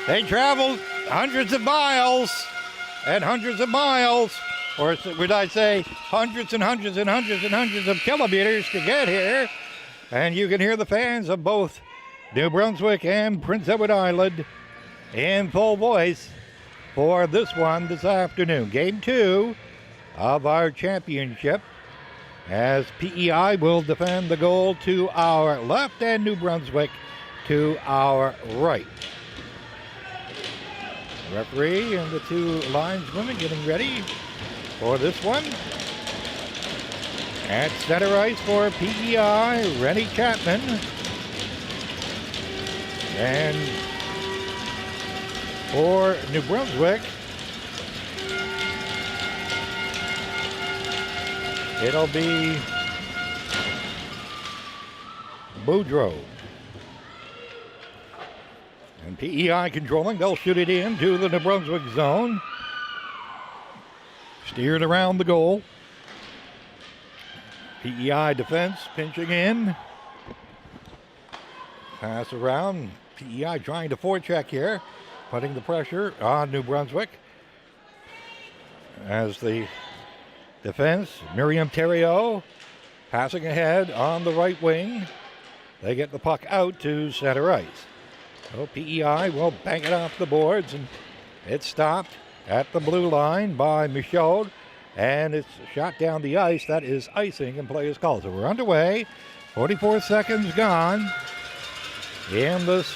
They traveled hundreds of miles and hundreds of miles, or would I say hundreds and hundreds and hundreds and hundreds of kilometers to get here. And you can hear the fans of both New Brunswick and Prince Edward Island in full voice for this one this afternoon. Game 2 of our championship, as PEI will defend the goal to our left and New Brunswick to our right. The referee and the two linesmen getting ready for this one. At center ice for PEI, Rennie Chapman. And for New Brunswick, it'll be Boudreaux. And PEI controlling, they'll shoot it in to the New Brunswick zone. Steered around the goal. PEI defense pinching in. Pass around. PEI trying to forecheck here, putting the pressure on New Brunswick. As the defense, Miriam Theriault passing ahead on the right wing. They get the puck out to center ice. So PEI will bank it off the boards, and it's stopped at the blue line by Michaud, and it's shot down the ice. That is icing, and play is called. So we're underway. 44 seconds gone in this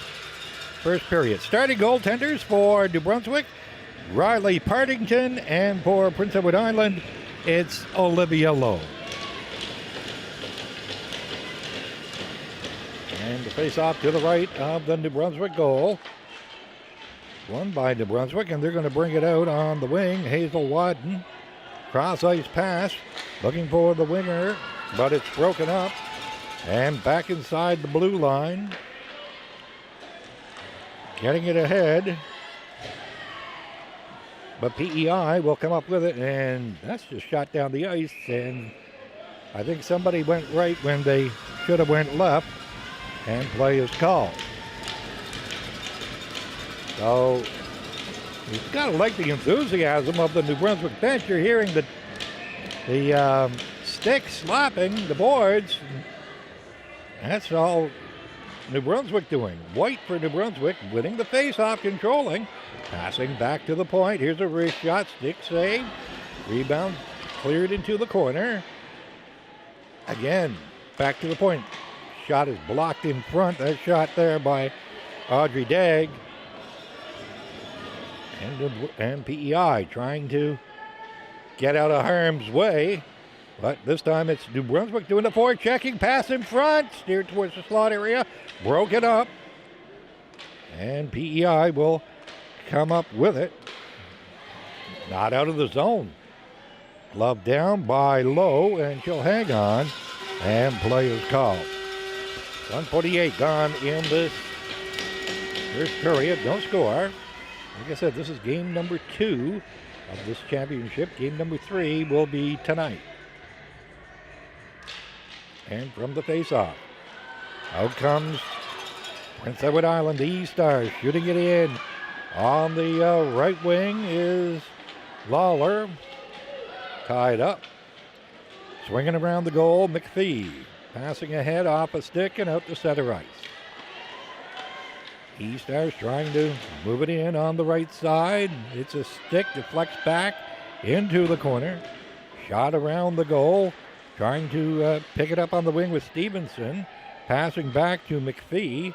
first period. Starting goaltenders for New Brunswick, Riley Partington, and for Prince Edward Island, it's Olivia Lowe. And the face-off to the right of the New Brunswick goal. Won by New Brunswick, and they're going to bring it out on the wing. Hazel Wadden. Cross-ice pass, looking for the winger, but it's broken up. And back inside the blue line. Getting it ahead. But PEI will come up with it, and that's just shot down the ice. And I think somebody went right when they should have went left. And play is called. So you've got to like the enthusiasm of the New Brunswick bench. You're hearing the sticks slapping the boards. That's all New Brunswick doing. White for New Brunswick, winning the face-off, controlling. Passing back to the point. Here's a wrist shot, stick save. Rebound cleared into the corner. Again, back to the point. Shot is blocked in front. That shot there by Audrey Dagg. And PEI trying to get out of harm's way. But this time it's New Brunswick doing the forechecking. Pass in front. Steered towards the slot area. Broken up. And PEI will come up with it. Not out of the zone. Glove down by Lowe, and she'll hang on. And play is called. 1:48 gone in this first period. No score. Like I said, this is game number 2 of this championship. Game number 3 will be tonight. And from the face-off, out comes Prince Edward Island, the E-Stars, shooting it in. On the right wing is Lawler, tied up. Swinging around the goal, McPhee. Passing ahead off a stick and out to center ice. E-Stars trying to move it in on the right side. It's a stick, deflects back into the corner. Shot around the goal. Trying to pick it up on the wing with Stevenson. Passing back to McPhee.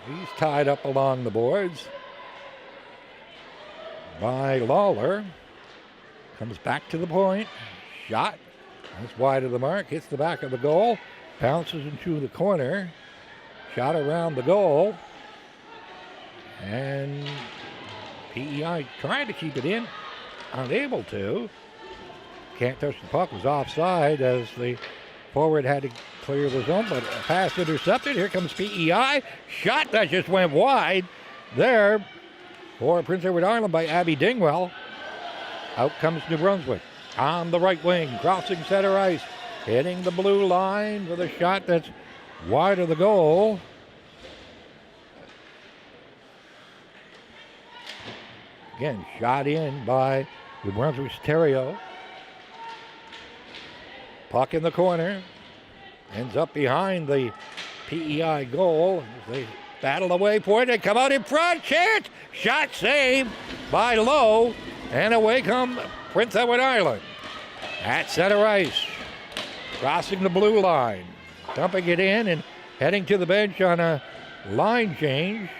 He's tied up along the boards by Lawler. Comes back to the point. Shot. That's wide of the mark, hits the back of the goal, bounces into the corner, shot around the goal, and PEI trying to keep it in, unable to. Can't touch the puck, was offside as the forward had to clear the zone, but a pass intercepted. Here comes PEI, shot that just went wide there for Prince Edward Island by Abby Dingwell. Out comes New Brunswick. On the right wing, crossing center ice, hitting the blue line with a shot that's wide of the goal. Again, shot in by New Brunswick's Terrio. Puck in the corner. Ends up behind the PEI goal. They battle away for it. They come out in front. Chance. Shot saved by Lowe. And away come Prince Edward Island. At center ice. Crossing the blue line. Dumping it in and heading to the bench on a line change.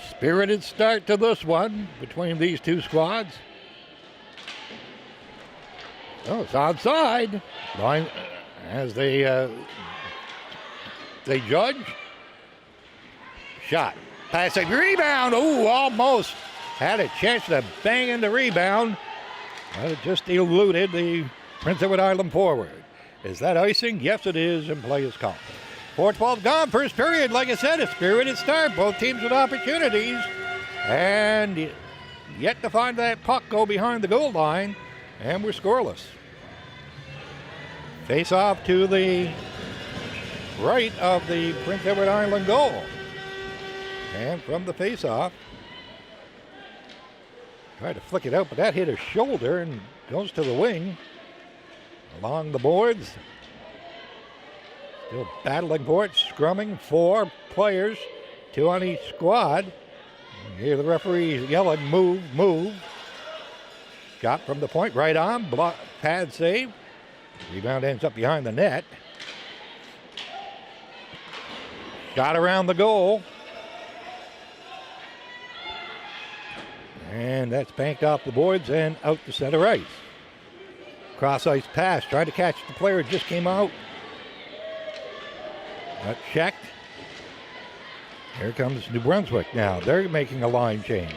Spirited start to this one between these two squads. Oh, it's outside. Line as they judge. Shot. Passing rebound. Ooh, almost had a chance to bang in the rebound. But it just eluded the Prince Edward Island forward. Is that icing? Yes, it is, and play is called. 4:12 gone, first period. Like I said, a spirited start. Both teams with opportunities. And yet to find that puck go behind the goal line. And we're scoreless. Face off to the right of the Prince Edward Island goal. And from the face off, tried to flick it out, but that hit his shoulder and goes to the wing. Along the boards. Still battling for it, scrumming, 4 players, 2 on each squad. You hear the referee yelling, move, move. Shot from the point, right on, block, pad save. Rebound ends up behind the net. Shot around the goal. And that's banked off the boards and out to center ice. Cross ice pass, trying to catch the player, just came out. Not checked. Here comes New Brunswick now. They're making a line change.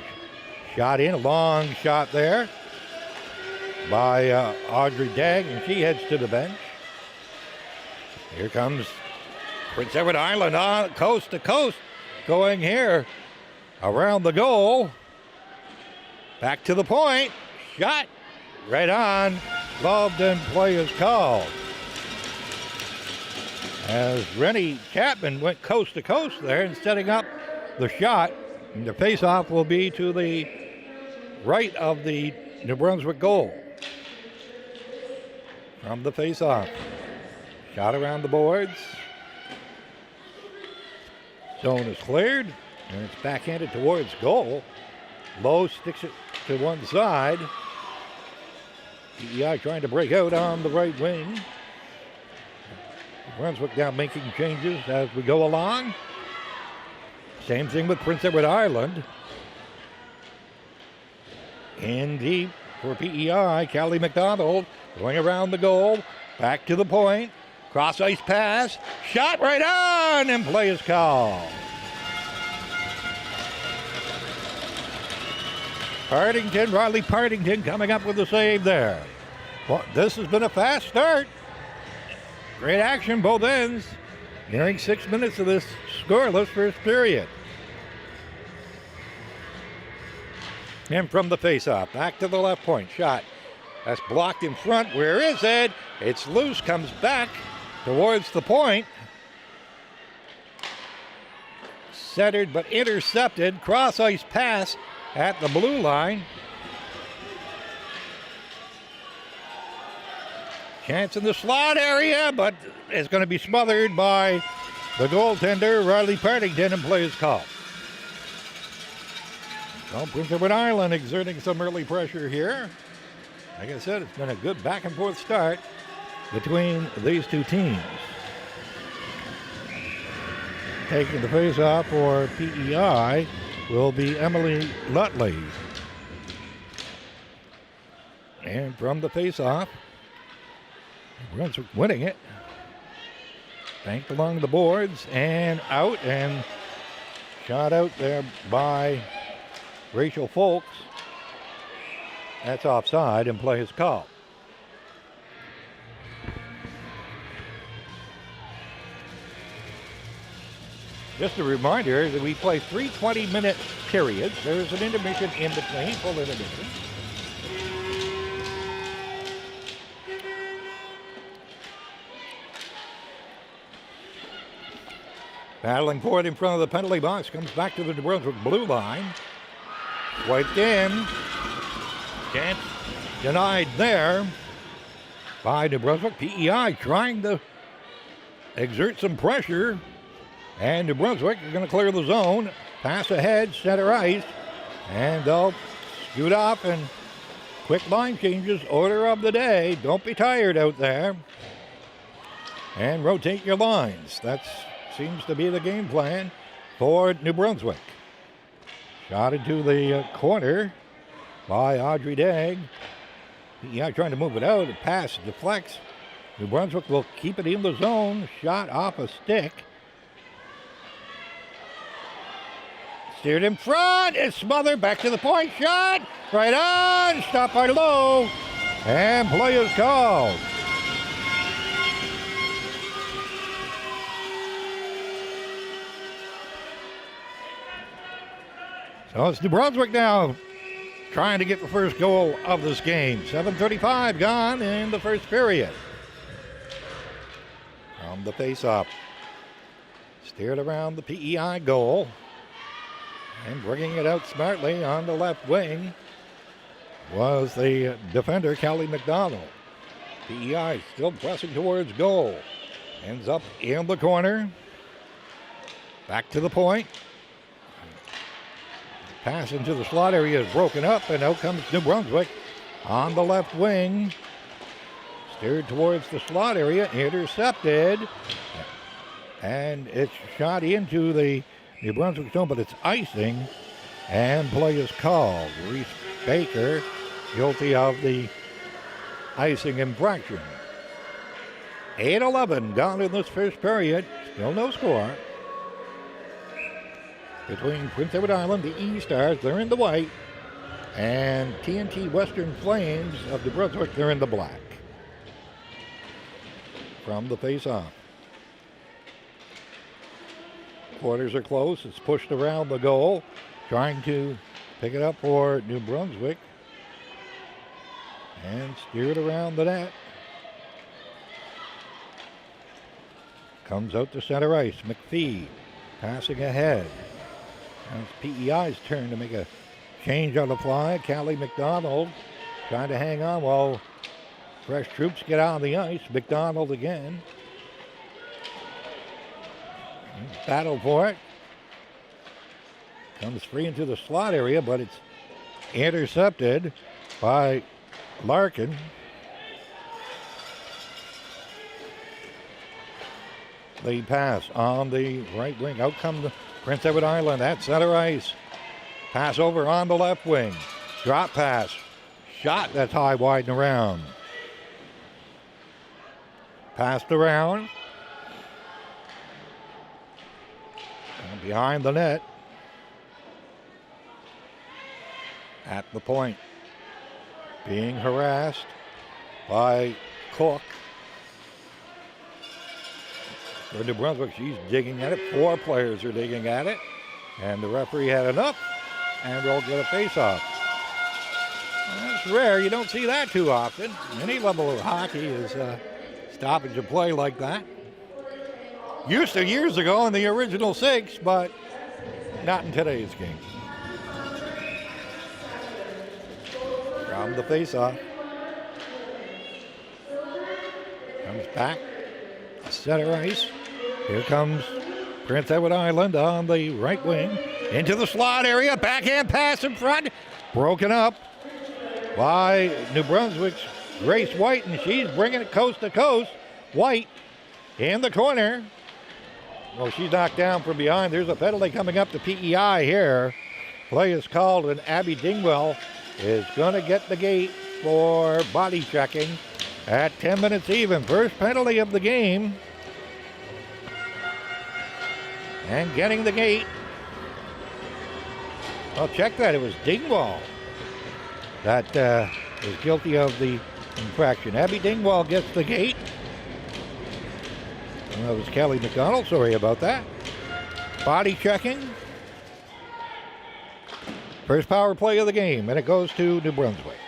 Shot in, a long shot there by Audrey Dagg, and she heads to the bench. Here comes Prince Edward Island on coast to coast, going here around the goal. Back to the point. Shot right on. Gloved and play is called. As Rennie Chapman went coast to coast there and setting up the shot. And the face-off will be to the right of the New Brunswick goal. From the face-off. Shot around the boards. Zone is cleared. And it's backhanded towards goal. Lowe sticks it to one side. PEI trying to break out on the right wing. Brunswick now making changes as we go along. Same thing with Prince Edward Island. In deep for PEI, Callie McDonald going around the goal. Back to the point. Cross ice pass. Shot right on, and play is called. Riley Partington coming up with the save there. Well, this has been a fast start. Great action, both ends. Nearing 6 minutes of this scoreless first period. And from the faceoff, back to the left point. Shot. That's blocked in front. Where is it? It's loose, comes back towards the point. Centered but intercepted. Cross ice pass at the blue line. Chance in the slot area, but it's going to be smothered by the goaltender, Riley Partington, and play is called. Well, Prince Edward Island exerting some early pressure here. Like I said, it's been a good back and forth start between these two teams. Taking the face off for PEI will be Emily Lutley. And from the face off, Brunswick winning it. Banked along the boards and out, and shot out there by Rachel Folks. That's offside, and play is called. Just a reminder that we play 3 20-minute periods. There's an intermission in between, full intermission. Battling for it in front of the penalty box. Comes back to the New Brunswick blue line. Swiped in. Chance denied there by New Brunswick. PEI trying to exert some pressure. And New Brunswick are going to clear the zone. Pass ahead, center ice. And they'll scoot off and quick line changes. Order of the day. Don't be tired out there. And rotate your lines. That seems to be the game plan for New Brunswick. Shot into the corner by Audrey Dagg. PEI trying to move it out. The pass deflects. New Brunswick will keep it in the zone. Shot off a stick. Steered in front. It's smothered. Back to the point. Shot. Right on. Stopped by Lowe. And play is called. So it's New Brunswick now trying to get the first goal of this game. 7:35 gone in the first period. From the face-off. Steered around the PEI goal. And bringing it out smartly on the left wing was the defender, Kelly McDonald. PEI still pressing towards goal. Ends up in the corner. Back to the point. Pass into the slot area is broken up, and out comes New Brunswick on the left wing. Steered towards the slot area, intercepted, and it's shot into the New Brunswick zone, but it's icing, and play is called. Reese Baker guilty of the icing infraction. 8:11 gone in this first period, still no score. Between Prince Edward Island, the E-Stars, they're in the white, and TNT Western Flames of New Brunswick, they're in the black. From the face-off. Quarters are close. It's pushed around the goal. Trying to pick it up for New Brunswick. And steered around the net. Comes out to center ice. McPhee passing ahead. Now it's PEI's turn to make a change on the fly. Callie McDonald trying to hang on while fresh troops get out on the ice. McDonald again. Battle for it. Comes free into the slot area, but it's intercepted by Larkin. The pass on the right wing. Out come the Prince Edward Island at center ice. Pass over on the left wing. Drop pass. Shot that's high, wide, and around. Passed around. And behind the net. At the point. Being harassed by Cook. For New Brunswick, she's digging at it. 4 players are digging at it. And the referee had enough and will get a face-off. That's rare. You don't see that too often. Any level of hockey is stoppage of play like that. Used to years ago in the original 6, but not in today's game. From the face-off. Comes back. Center ice. Here comes Prince Edward Island on the right wing. Into the slot area. Backhand pass in front. Broken up by New Brunswick's Grace White, and she's bringing it coast to coast. White in the corner. Well, she's knocked down from behind. There's a penalty coming up to PEI here. Play is called, and Abby Dingwell is going to get the gate for body checking at 10 minutes even. First penalty of the game. And getting the gate. Well, check that. It was Dingwall that is guilty of the infraction. Abby Dingwall gets the gate. And that was Kelly McDonald. Sorry about that. Body checking. First power play of the game, and it goes to New Brunswick.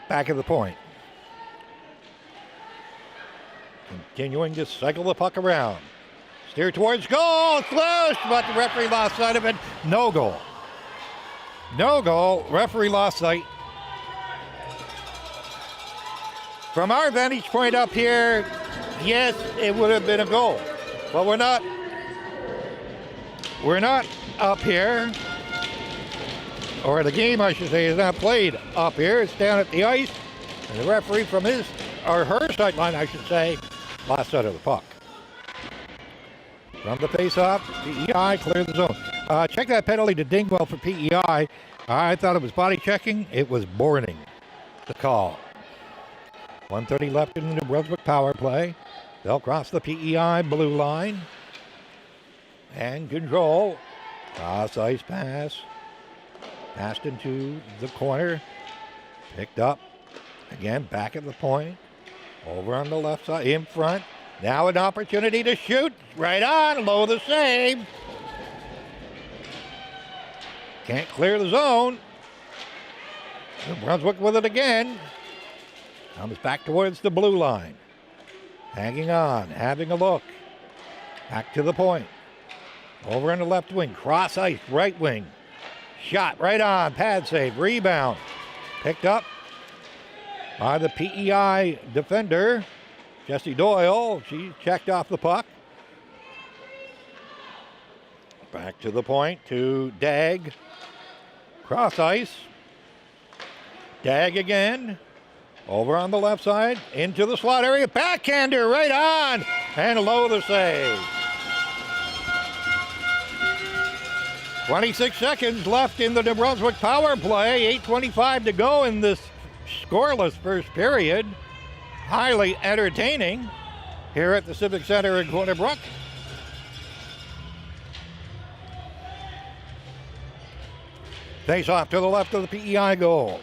Back of the point. Continuing to cycle the puck around. Steer towards goal. It's loose, but the referee lost sight of it. No goal. No goal. Referee lost sight. From our vantage point up here, yes, it would have been a goal. But we're not up here. Or the game, I should say, is not played up here. It's down at the ice. And the referee from his, or her sideline, I should say, lost sight of the puck. From the face-off, PEI cleared the zone. Check that penalty to Dingwell for PEI. I thought it was body checking. It was boarding, the call. 1:30 left in the New Brunswick power play. They'll cross the PEI blue line. And control. Cross ice pass. Passed into the corner. Picked up. Again, back at the point. Over on the left side, in front. Now an opportunity to shoot. Right on, low the save. Can't clear the zone. New Brunswick with it again. Comes back towards the blue line. Hanging on, having a look. Back to the point. Over on the left wing, cross ice, right wing. Shot right on, pad save, rebound. Picked up by the PEI defender, Jessie Doyle. She checked off the puck. Back to the point to Dag. Cross ice. Dag again. Over on the left side, into the slot area, backhander right on, and low the save. 26 seconds left in the New Brunswick power play, 8:25 to go in this scoreless first period. Highly entertaining here at the Civic Center in Corner Brook. Face off to the left of the PEI goal.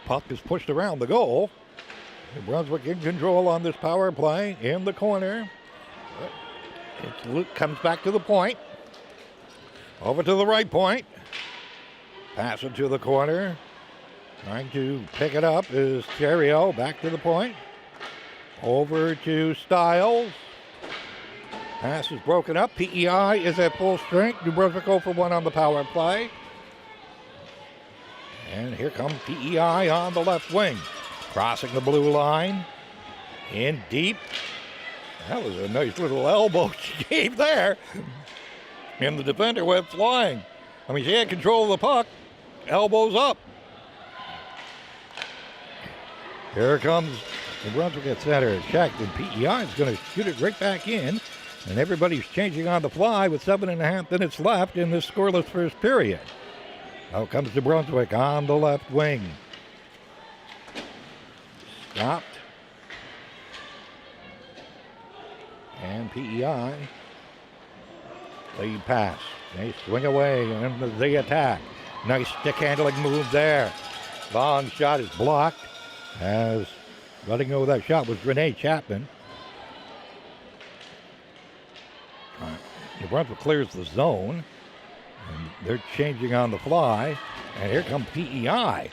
Puck is pushed around the goal. New Brunswick in control on this power play in the corner. Luke comes back to the point. Over to the right point. Pass it to the corner. Trying to pick it up is Theriot. Back to the point. Over to Stiles. Pass is broken up. PEI is at full strength. New Brunswick 0 for 1 on the power play. And here comes PEI on the left wing. Crossing the blue line. In deep. That was a nice little elbow she gave there. And the defender went flying. I mean, she had control of the puck. Elbows up. Here comes the Brunswick at center. Checked, and PEI is going to shoot it right back in. And everybody's changing on the fly with 7.5 minutes left in this scoreless first period. Out comes New Brunswick on the left wing. Stopped. And PEI. Lead pass. They swing away and the attack. Nice stick handling move there. Long shot is blocked. As letting go of that shot was Renee Chapman. New Brunswick clears the zone. And they're changing on the fly. And here comes PEI.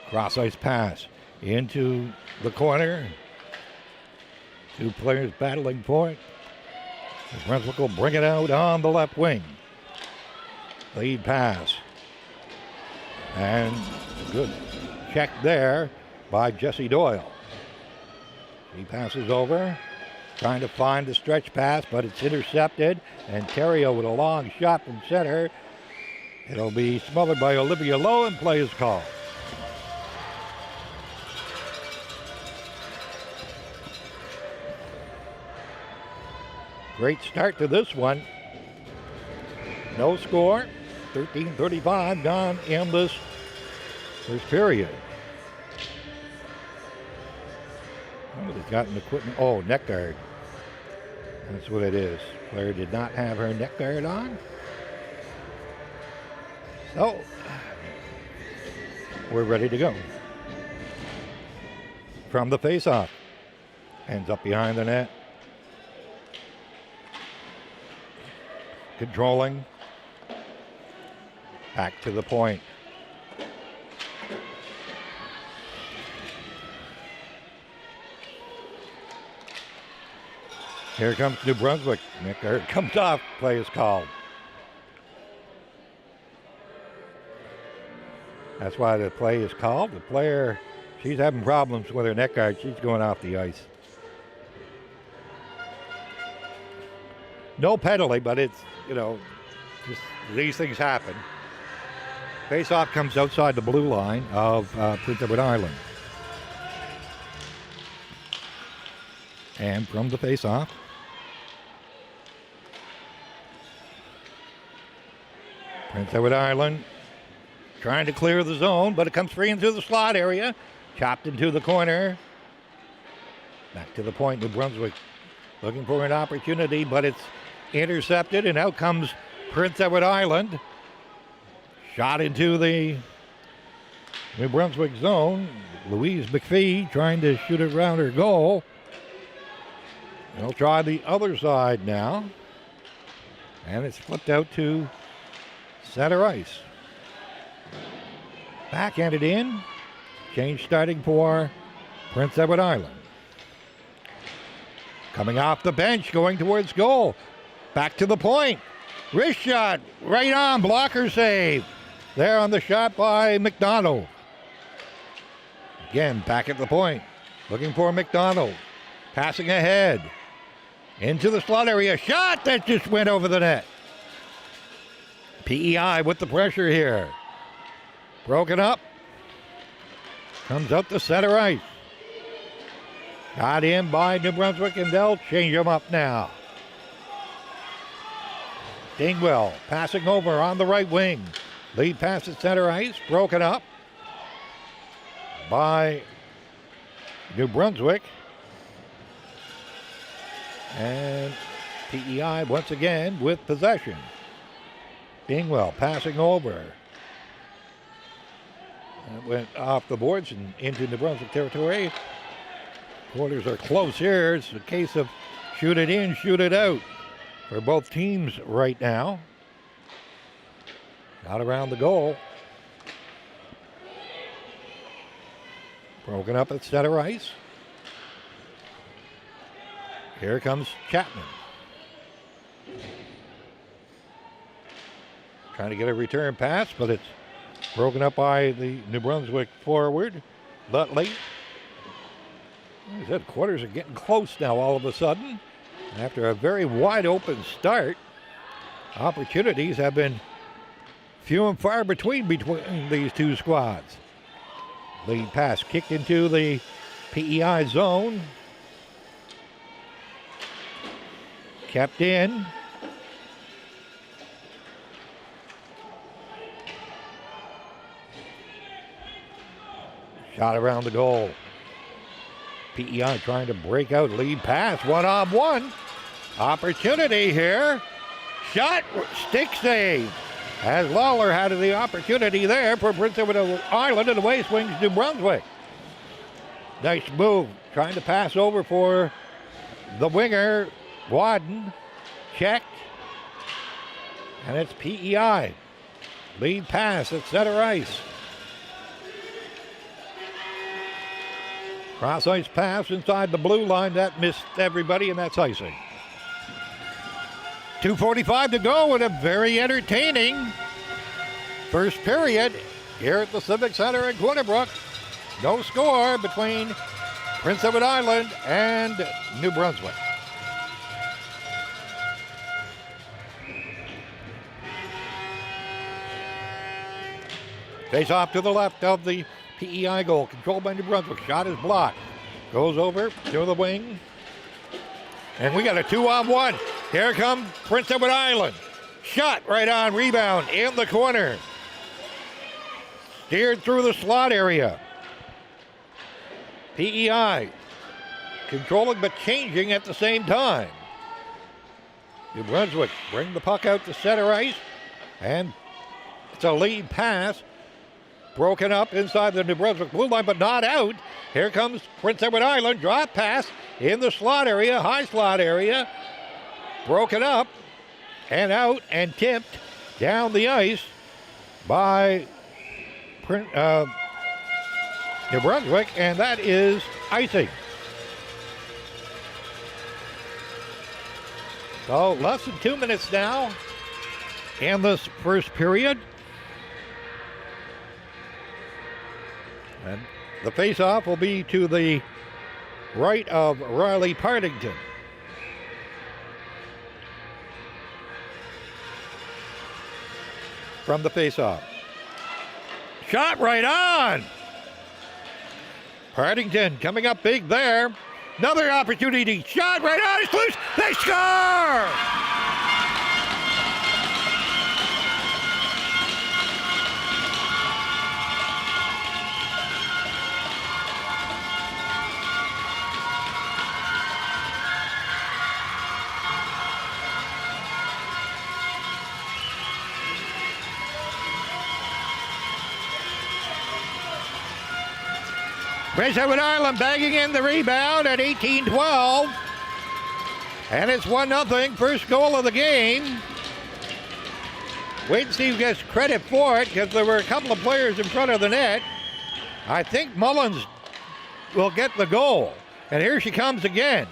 Cross ice pass into the corner. Two players battling for it. New Brunswick will bring it out on the left wing. Lead pass. And a good check there by Jessie Doyle. He passes over. Trying to find the stretch pass, but it's intercepted. And Theriot with a long shot from center. It'll be smothered by Olivia Lowe and play is called. Great start to this one. No score. 13:35 gone in this first period. Oh, they've got an equipment. Oh, neck guard. That's what it is. Player did not have her neck guard on. So, we're ready to go. From the face-off. Ends up behind the net. Controlling. Back to the point. Here comes New Brunswick. Comes off. Play is called. That's why the play is called. The player, she's having problems with her neck guard. She's going off the ice. No penalty, but it's, just these things happen. Face-off comes outside the blue line of Prince Edward Island. And from the face-off, Prince Edward Island trying to clear the zone, but it comes free into the slot area. Chopped into the corner. Back to the point, New Brunswick looking for an opportunity, but it's intercepted, and out comes Prince Edward Island. Shot into the New Brunswick zone. Louise McPhee trying to shoot it around her goal. They'll try the other side now. And it's flipped out to center ice. Backhanded in. Change starting for Prince Edward Island. Coming off the bench, going towards goal. Back to the point. Wrist shot, right on, blocker save. There on the shot by McDonald. Again, back at the point. Looking for McDonald. Passing ahead. Into the slot area. Shot that just went over the net. PEI with the pressure here. Broken up. Comes up the center ice. Got in by New Brunswick, and they'll change them up now. Dingwell passing over on the right wing. Lead pass at center ice. Broken up by New Brunswick. And PEI once again with possession. Dingwell passing over. That went off the boards and into New Brunswick territory. Quarters are close here. It's a case of shoot it in, shoot it out for both teams right now. Out around the goal. Broken up at center ice. Here comes Chapman. Trying to get a return pass, but it's broken up by the New Brunswick forward, Lutley. As I said, quarters are getting close now all of a sudden. After a very wide open start, opportunities have been few and far between these two squads. Lead pass kicked into the PEI zone. Kept in. Shot around the goal. PEI trying to break out. Lead pass, one-on-one. Opportunity here. Shot, stick save. As Lawler had the opportunity there for Prince Edward Island, and away swings New Brunswick. Nice move. Trying to pass over for the winger, Wadden. Checked. And it's PEI. Lead pass at center ice. Cross ice pass inside the blue line. That missed everybody, and that's icing. 2:45 to go in a very entertaining first period here at the Civic Center in Corner Brook. No score between Prince Edward Island and New Brunswick. Face off to the left of the PEI goal, controlled by New Brunswick. Shot is blocked. Goes over to the wing. And we got a 2-on-1. Here comes Prince Edward Island. Shot right on, rebound in the corner. Steered through the slot area. PEI controlling but changing at the same time. New Brunswick bring the puck out to center ice. And it's a lead pass. Broken up inside the New Brunswick blue line, but not out. Here comes Prince Edward Island. Drop pass in the slot area, high slot area. Broken up and out and tipped down the ice by New Brunswick, and that is icing. So less than 2 minutes now in this first period. And the face-off will be to the right of Riley Partington. From the face-off. Shot right on! Partington coming up big there. Another opportunity. Shot right on. It's loose. They score! Prince Edward Island bagging in the rebound at 18-12. And it's 1-0, first goal of the game. Wait and see who gets credit for it, because there were a couple of players in front of the net. I think Mullins will get the goal. And here she comes again.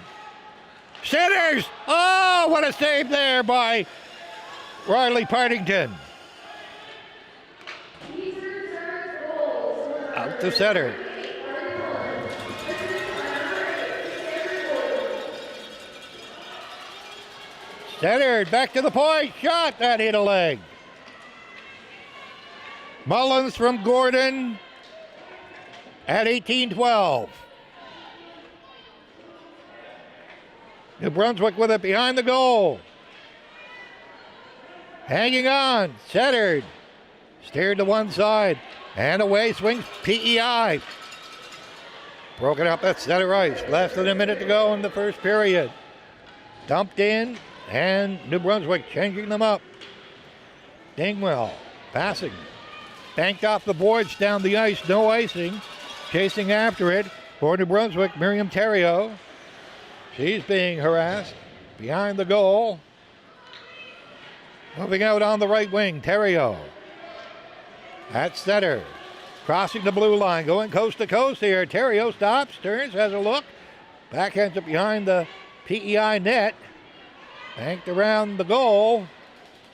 Centers! Oh, what a save there by Riley Partington. Out to center. Centered, back to the point, shot, that hit a leg. Mullins from Gordon at 18-12. New Brunswick with it behind the goal. Hanging on, centered. Steered to one side, and away swings PEI. Broken up at center ice, less than a minute to go in the first period. Dumped in. And New Brunswick changing them up. Dingwell passing. Banked off the boards down the ice. No icing. Chasing after it for New Brunswick, Miriam Terrio. She's being harassed behind the goal. Moving out on the right wing, Terrio. At center. Crossing the blue line. Going coast to coast here. Terrio stops, turns, has a look. Backhands it behind the PEI net. Banked around the goal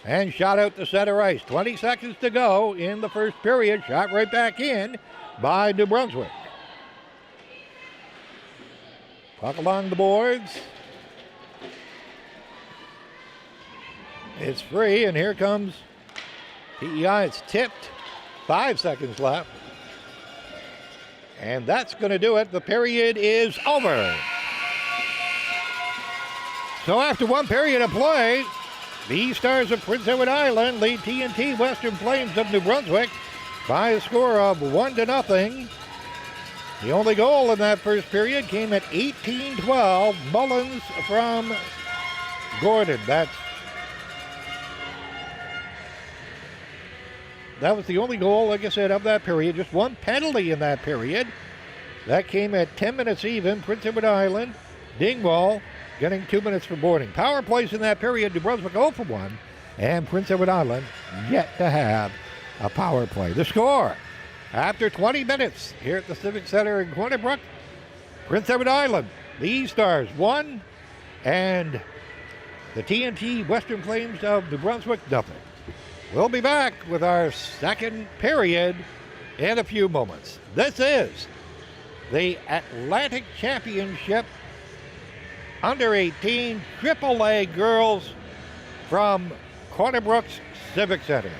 and shot out to center ice. 20 seconds to go in the first period. Shot right back in by New Brunswick. Puck along the boards. It's free, and here comes PEI. It's tipped. 5 seconds left. And that's going to do it. The period is over. So after one period of play, the Stars of Prince Edward Island lead TNT Western Flames of New Brunswick by a score of 1-0. The only goal in that first period came at 18-12. Mullins from Gordon. That was the only goal, like I said, of that period. Just one penalty in that period. That came at 10 minutes even. Prince Edward Island, Dingwall, getting 2 minutes for boarding. Power plays in that period. New Brunswick 0 for 1. And Prince Edward Island yet to have a power play. The score after 20 minutes here at the Civic Center in Corner Brook. Prince Edward Island, the Stars 1, and the TNT Western Flames of New Brunswick 0. We'll be back with our second period in a few moments. This is the Atlantic Championship Under 18 AAA girls from Corner Brook's Civic Center.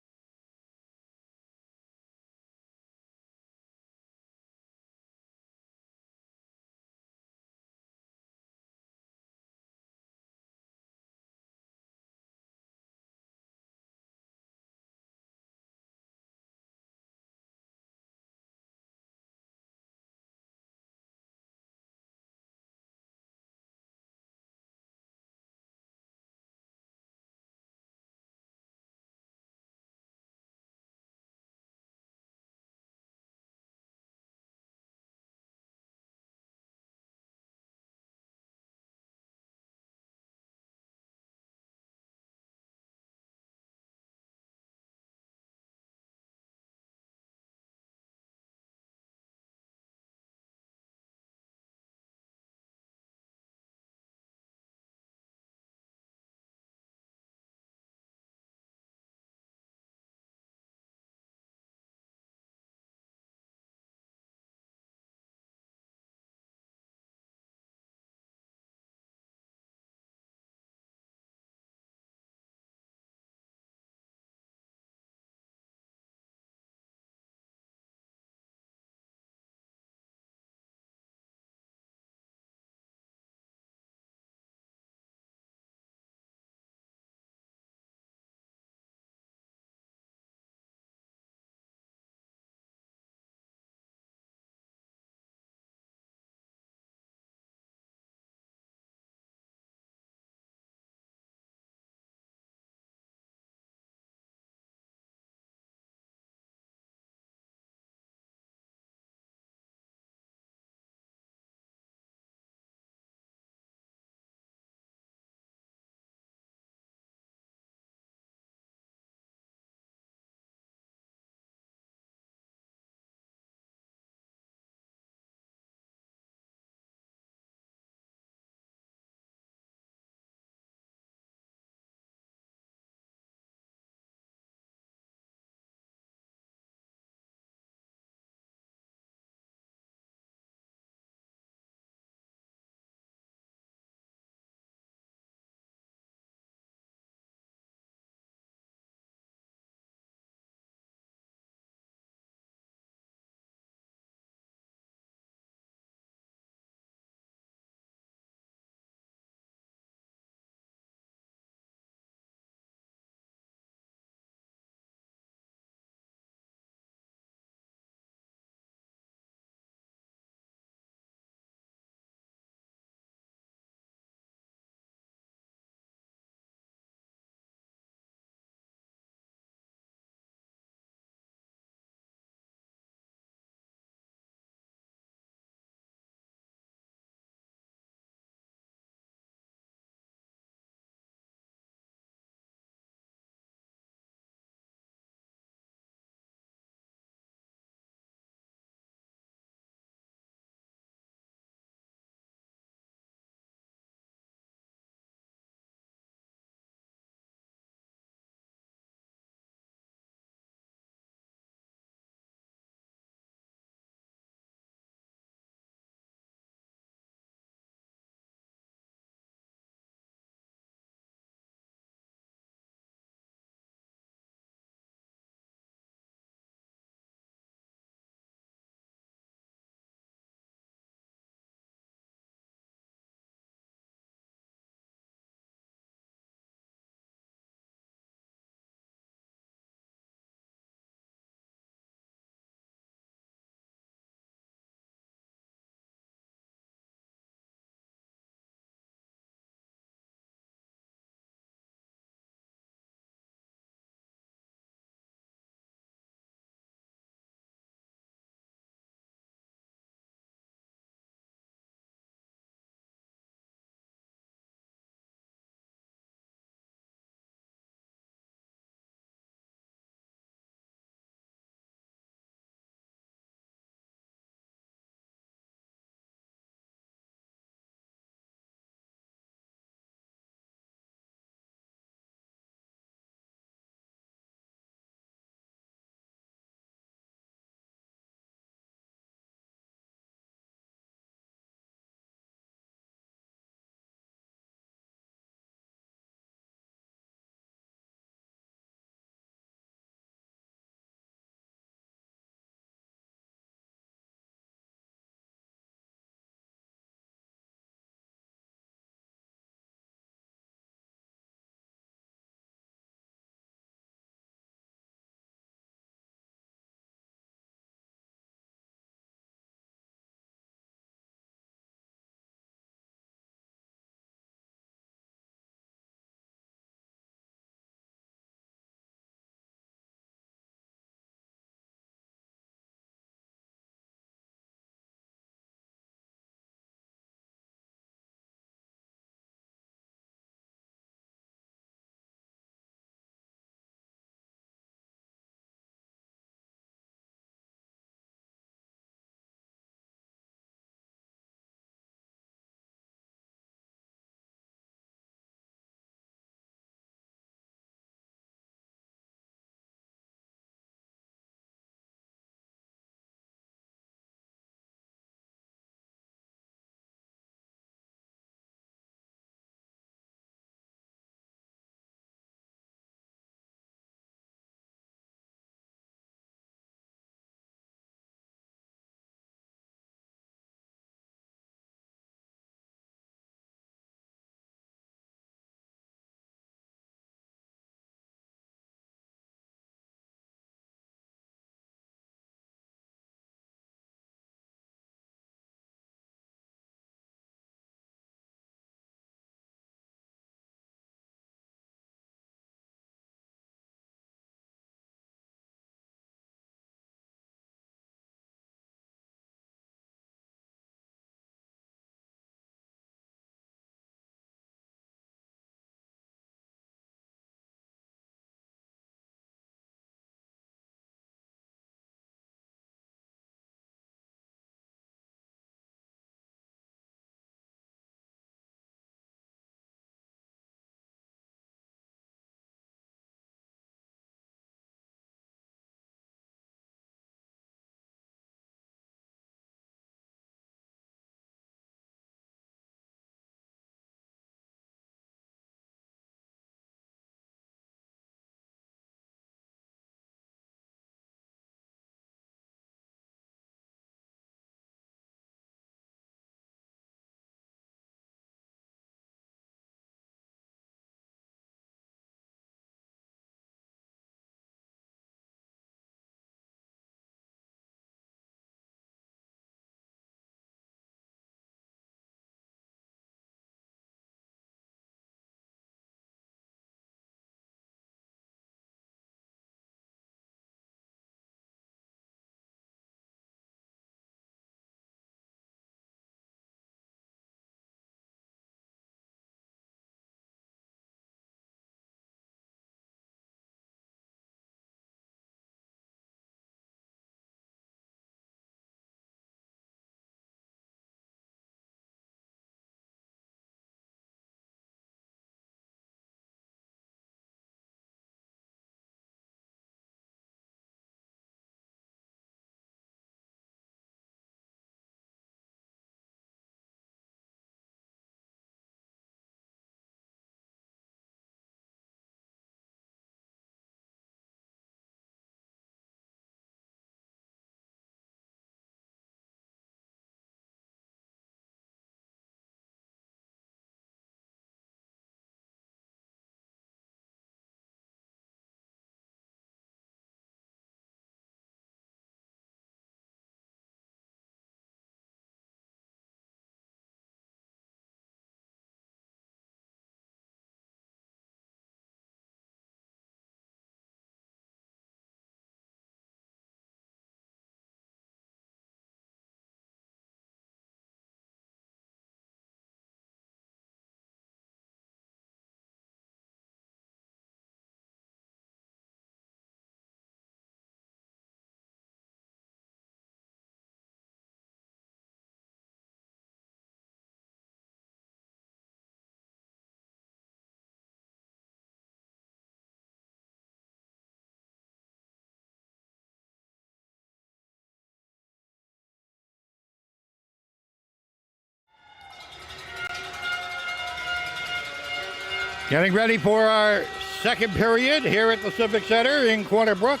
Getting ready for our second period here at the Civic Center in Corner Brook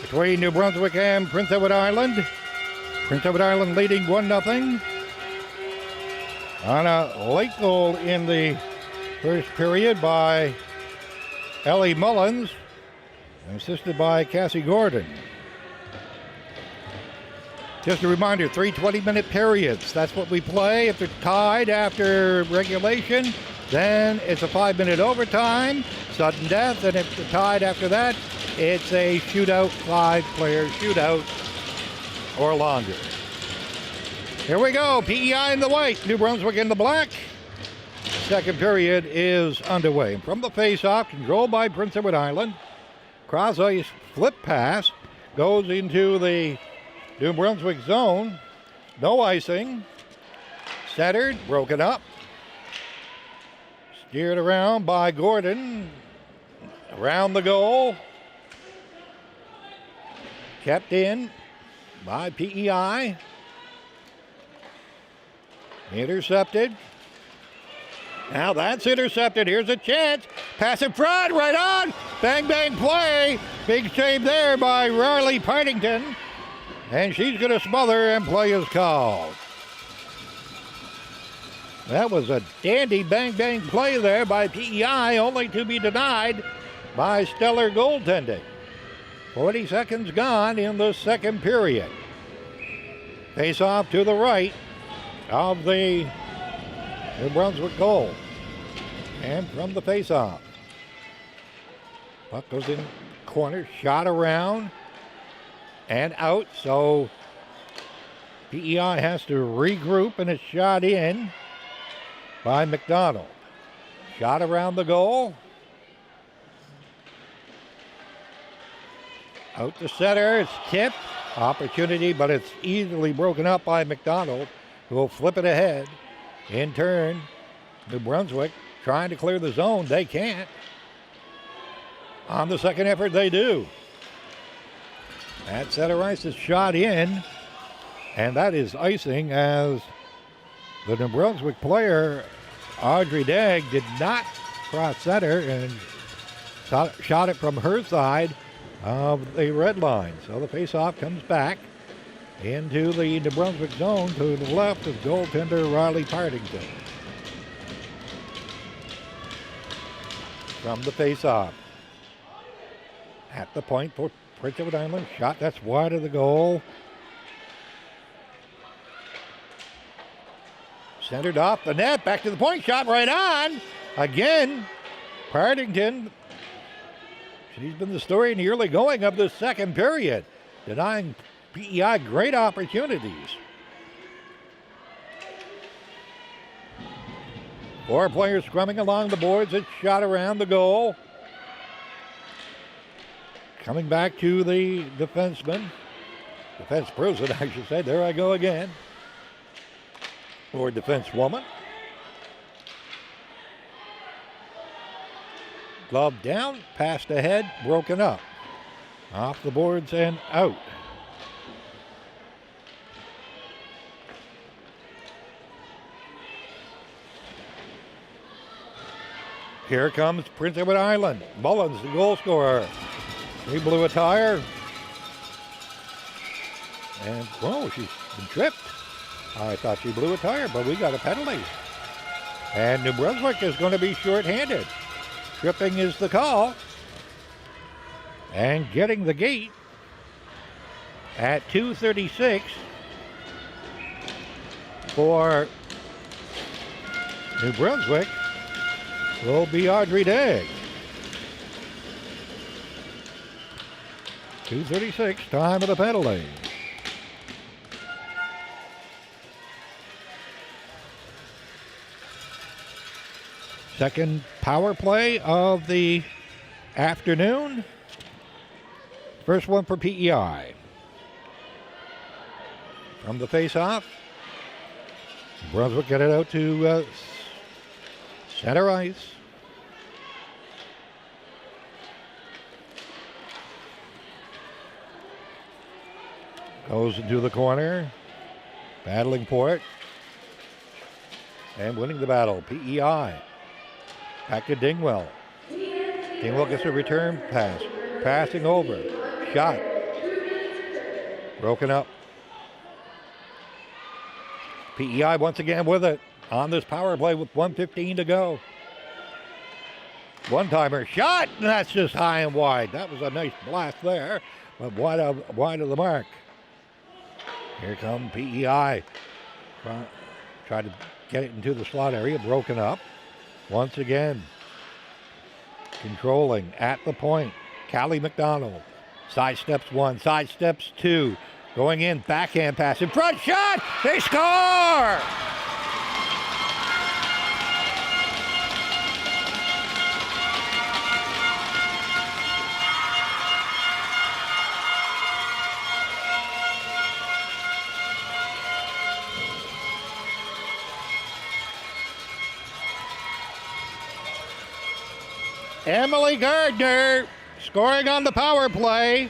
between New Brunswick and Prince Edward Island. Prince Edward Island leading 1-0 on a late goal in the first period by Ellie Mullins, assisted by Cassie Gordon. Just a reminder, 3 20-minute periods. That's what we play. If they're tied after regulation, then it's a 5-minute overtime, sudden death, and if they're tied after that, it's a shootout, 5-player shootout or longer. Here we go, PEI in the white, New Brunswick in the black. Second period is underway. From the face-off, controlled by Prince Edward Island, cross-ice flip pass goes into the New Brunswick zone. No icing. Centered, broken up. Steered around by Gordon. Around the goal. Kept in by PEI. Intercepted. Now that's intercepted. Here's a chance. Pass in front, right on. Bang, bang play. Big save there by Riley Partington. And she's going to smother, and play is called. That was a dandy bang, bang play there by PEI, only to be denied by stellar goaltending. 40 seconds gone in the second period. Face off to the right of the New Brunswick goal. And from the face off. Puck goes in corner, shot around. And out, so PEI has to regroup, and it's shot in by McDonald. Shot around the goal. Out to center, it's tipped. Opportunity, but it's easily broken up by McDonald, who will flip it ahead. In turn, New Brunswick trying to clear the zone. They can't. On the second effort, they do. That center ice is shot in, and that is icing as the New Brunswick player, Audrey Dagg, did not cross center and shot it from her side of the red line. So the faceoff comes back into the New Brunswick zone to the left of goaltender Riley Partington. From the faceoff. At the point for Prince Edward Island, shot that's wide of the goal. Centered off the net, back to the point, shot right on. Again, Partington, she's been the story in the early going of the second period, denying PEI great opportunities. 4 players scrumming along the boards, it's shot around the goal. Coming back to the defenseman. Defense person, I should say. There I go again. Or defensewoman. Glove down, passed ahead, broken up. Off the boards and out. Here comes Prince Edward Island. Mullins, the goal scorer. He blew a tire. And, whoa, she's been tripped. I thought she blew a tire, but we got a penalty. And New Brunswick is going to be shorthanded. Tripping is the call. And getting the gate at 2:36 for New Brunswick will be Audrey Dagg. 2:36, time of the penalty. Second power play of the afternoon. First one for PEI. From the face-off, Brunswick get it out to center ice. Goes into the corner, battling for it, and winning the battle, PEI. Back to Dingwell. Dingwell gets a return pass. Passing over. Shot. Broken up. PEI once again with it on this power play with 1:15 to go. One-timer shot, and that's just high and wide. That was a nice blast there, but wide of the mark. Here come PEI. Try to get it into the slot area, broken up. Once again, controlling at the point. Callie McDonald sidesteps one, sidesteps two. Going in, backhand pass in front, shot! They score! Emily Gardner scoring on the power play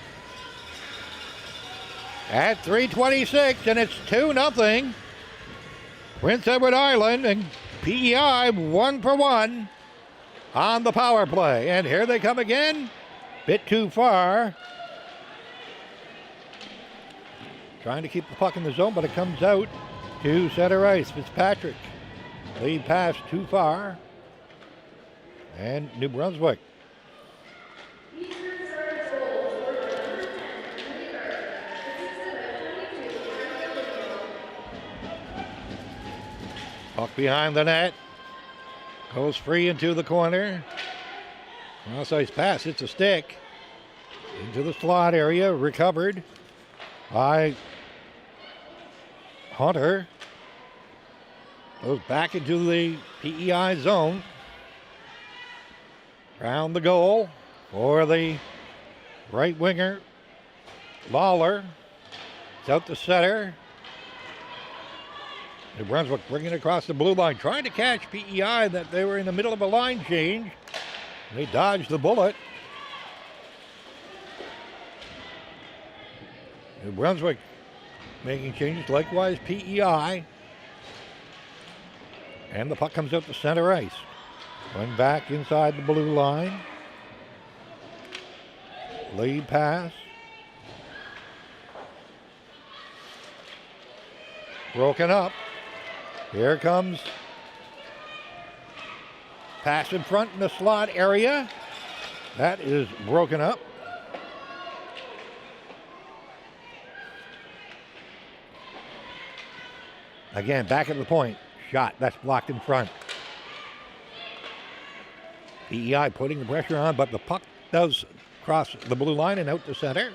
at 3:26, and it's 2-0. Prince Edward Island and PEI 1 for 1 on the power play. And here they come again. Bit too far. Trying to keep the puck in the zone, but it comes out to center ice. Fitzpatrick. Lead pass too far. And New Brunswick. Puck behind the net. Goes free into the corner. Cross ice pass. It's a stick. Into the slot area. Recovered by Hunter. Goes back into the PEI zone. Round the goal for the right winger, Lawler. It's out to center. New Brunswick bringing it across the blue line, trying to catch PEI that they were in the middle of a line change. They dodged the bullet. New Brunswick making changes, likewise PEI. And the puck comes out to center ice. Going back inside the blue line. Lead pass. Broken up. Here comes pass in front in the slot area. That is broken up. Again, back at the point. Shot. That's blocked in front. PEI putting the pressure on, but the puck does cross the blue line and out to center.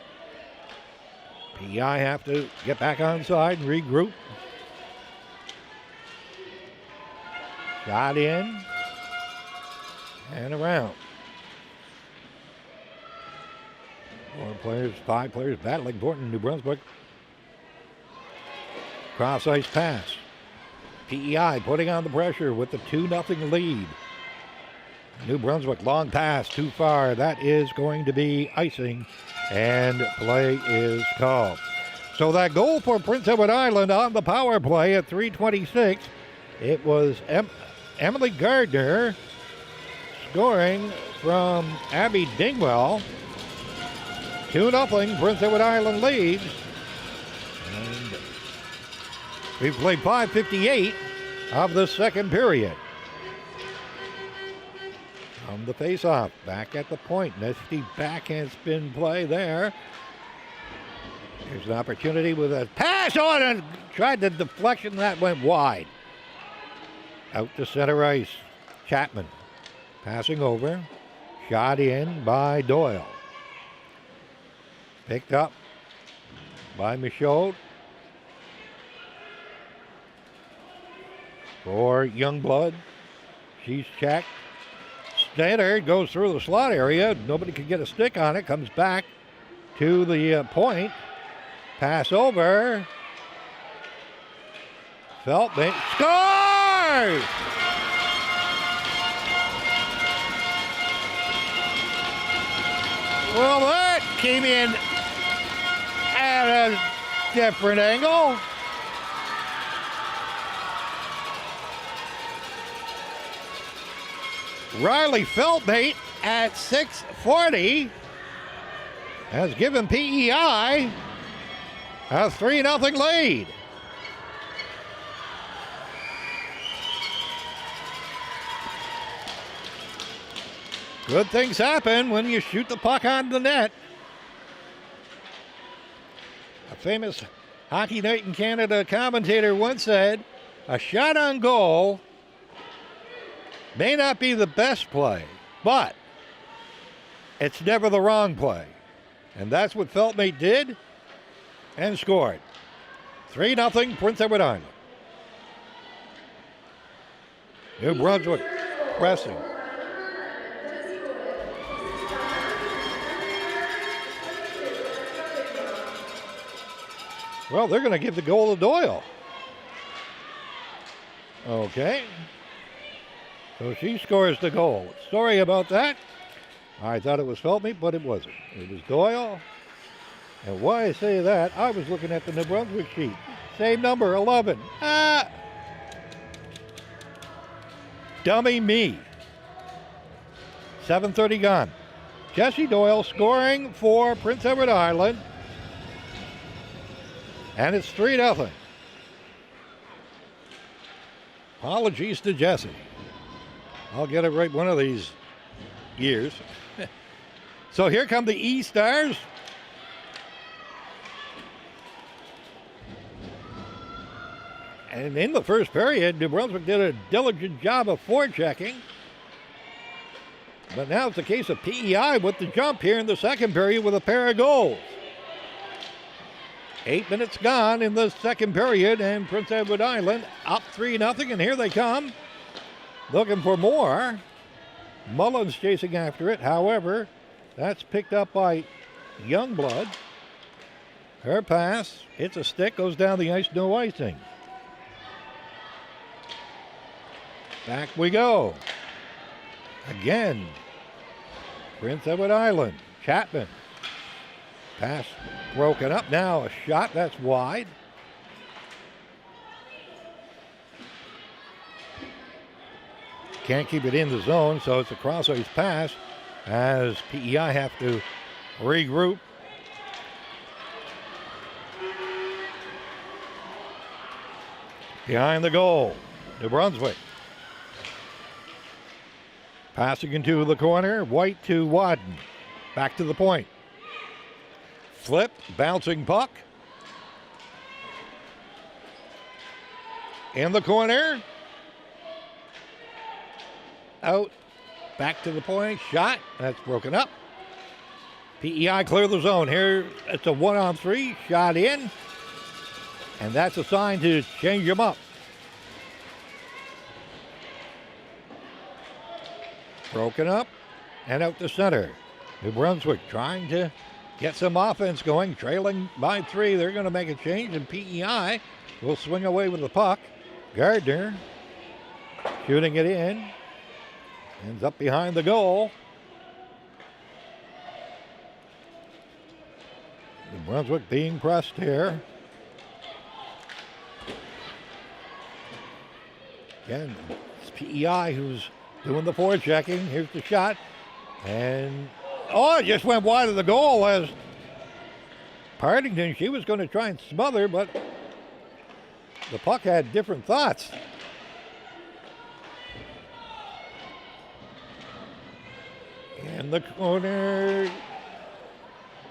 PEI have to get back on side and regroup. Shot in and around. 5 players battling Thornton, New Brunswick. Cross ice pass. PEI putting on the pressure with the 2-0 lead. New Brunswick, long pass, too far. That is going to be icing, and play is called. So that goal for Prince Edward Island on the power play at 3:26, it was Emily Gardner scoring from Abby Dingwell. 2-0, Prince Edward Island leads. And we've played 5:58 of the second period. From the face-off, back at the point. Nifty backhand spin play there. Here's an opportunity with a pass on and tried the deflection. That went wide. Out to center ice. Chapman passing over. Shot in by Doyle. Picked up by Michaud. For Youngblood. She's checked. Standard goes through the slot area. Nobody could get a stick on it. Comes back to the point. Pass over. Feltman scores! Well, that came in at a different angle. Riley Feltmate at 6:40 has given PEI a 3-0 lead. Good things happen when you shoot the puck on the net. A famous Hockey Night in Canada commentator once said, a shot on goal may not be the best play, but it's never the wrong play. And that's what Feltmate did and scored. 3-0 Prince Edward Island. New Brunswick pressing. Well, they're going to give the goal to Doyle. Okay. So she scores the goal. Sorry about that. I thought it was Feltmate, but it wasn't. It was Doyle. And why I say that, I was looking at the New Brunswick sheet. Same number, 11. Dummy me. 7:30 gone. Jesse Doyle scoring for Prince Edward Island. And it's 3-0. Apologies to Jesse. I'll get it right one of these years. So here come the E-Stars. And in the first period, New Brunswick did a diligent job of forechecking. But now it's a case of PEI with the jump here in the second period with a pair of goals. 8 minutes gone in the second period, and Prince Edward Island up 3-0, and here they come, looking for more. Mullins chasing after it. However, that's picked up by Youngblood. Her pass, it's a stick, goes down the ice, no icing. Back we go. Again, Prince Edward Island. Chapman. Pass broken up. Now a shot, that's wide. Can't keep it in the zone, so it's a cross-ice pass as PEI have to regroup. Behind the goal, New Brunswick. Passing into the corner, White to Wadden. Back to the point. Flip, bouncing puck. In the corner. Out. Back to the point. Shot. That's broken up. PEI clear the zone. Here it's a 1-on-3. Shot in. And that's a sign to change them up. Broken up. And out to center. New Brunswick trying to get some offense going, trailing by 3. They're going to make a change, and PEI will swing away with the puck. Gardner shooting it in. Ends up behind the goal. New Brunswick being pressed here. Again, it's PEI who's doing the forechecking. Here's the shot. And it just went wide of the goal as Partington, she was going to try and smother, but the puck had different thoughts. In the corner,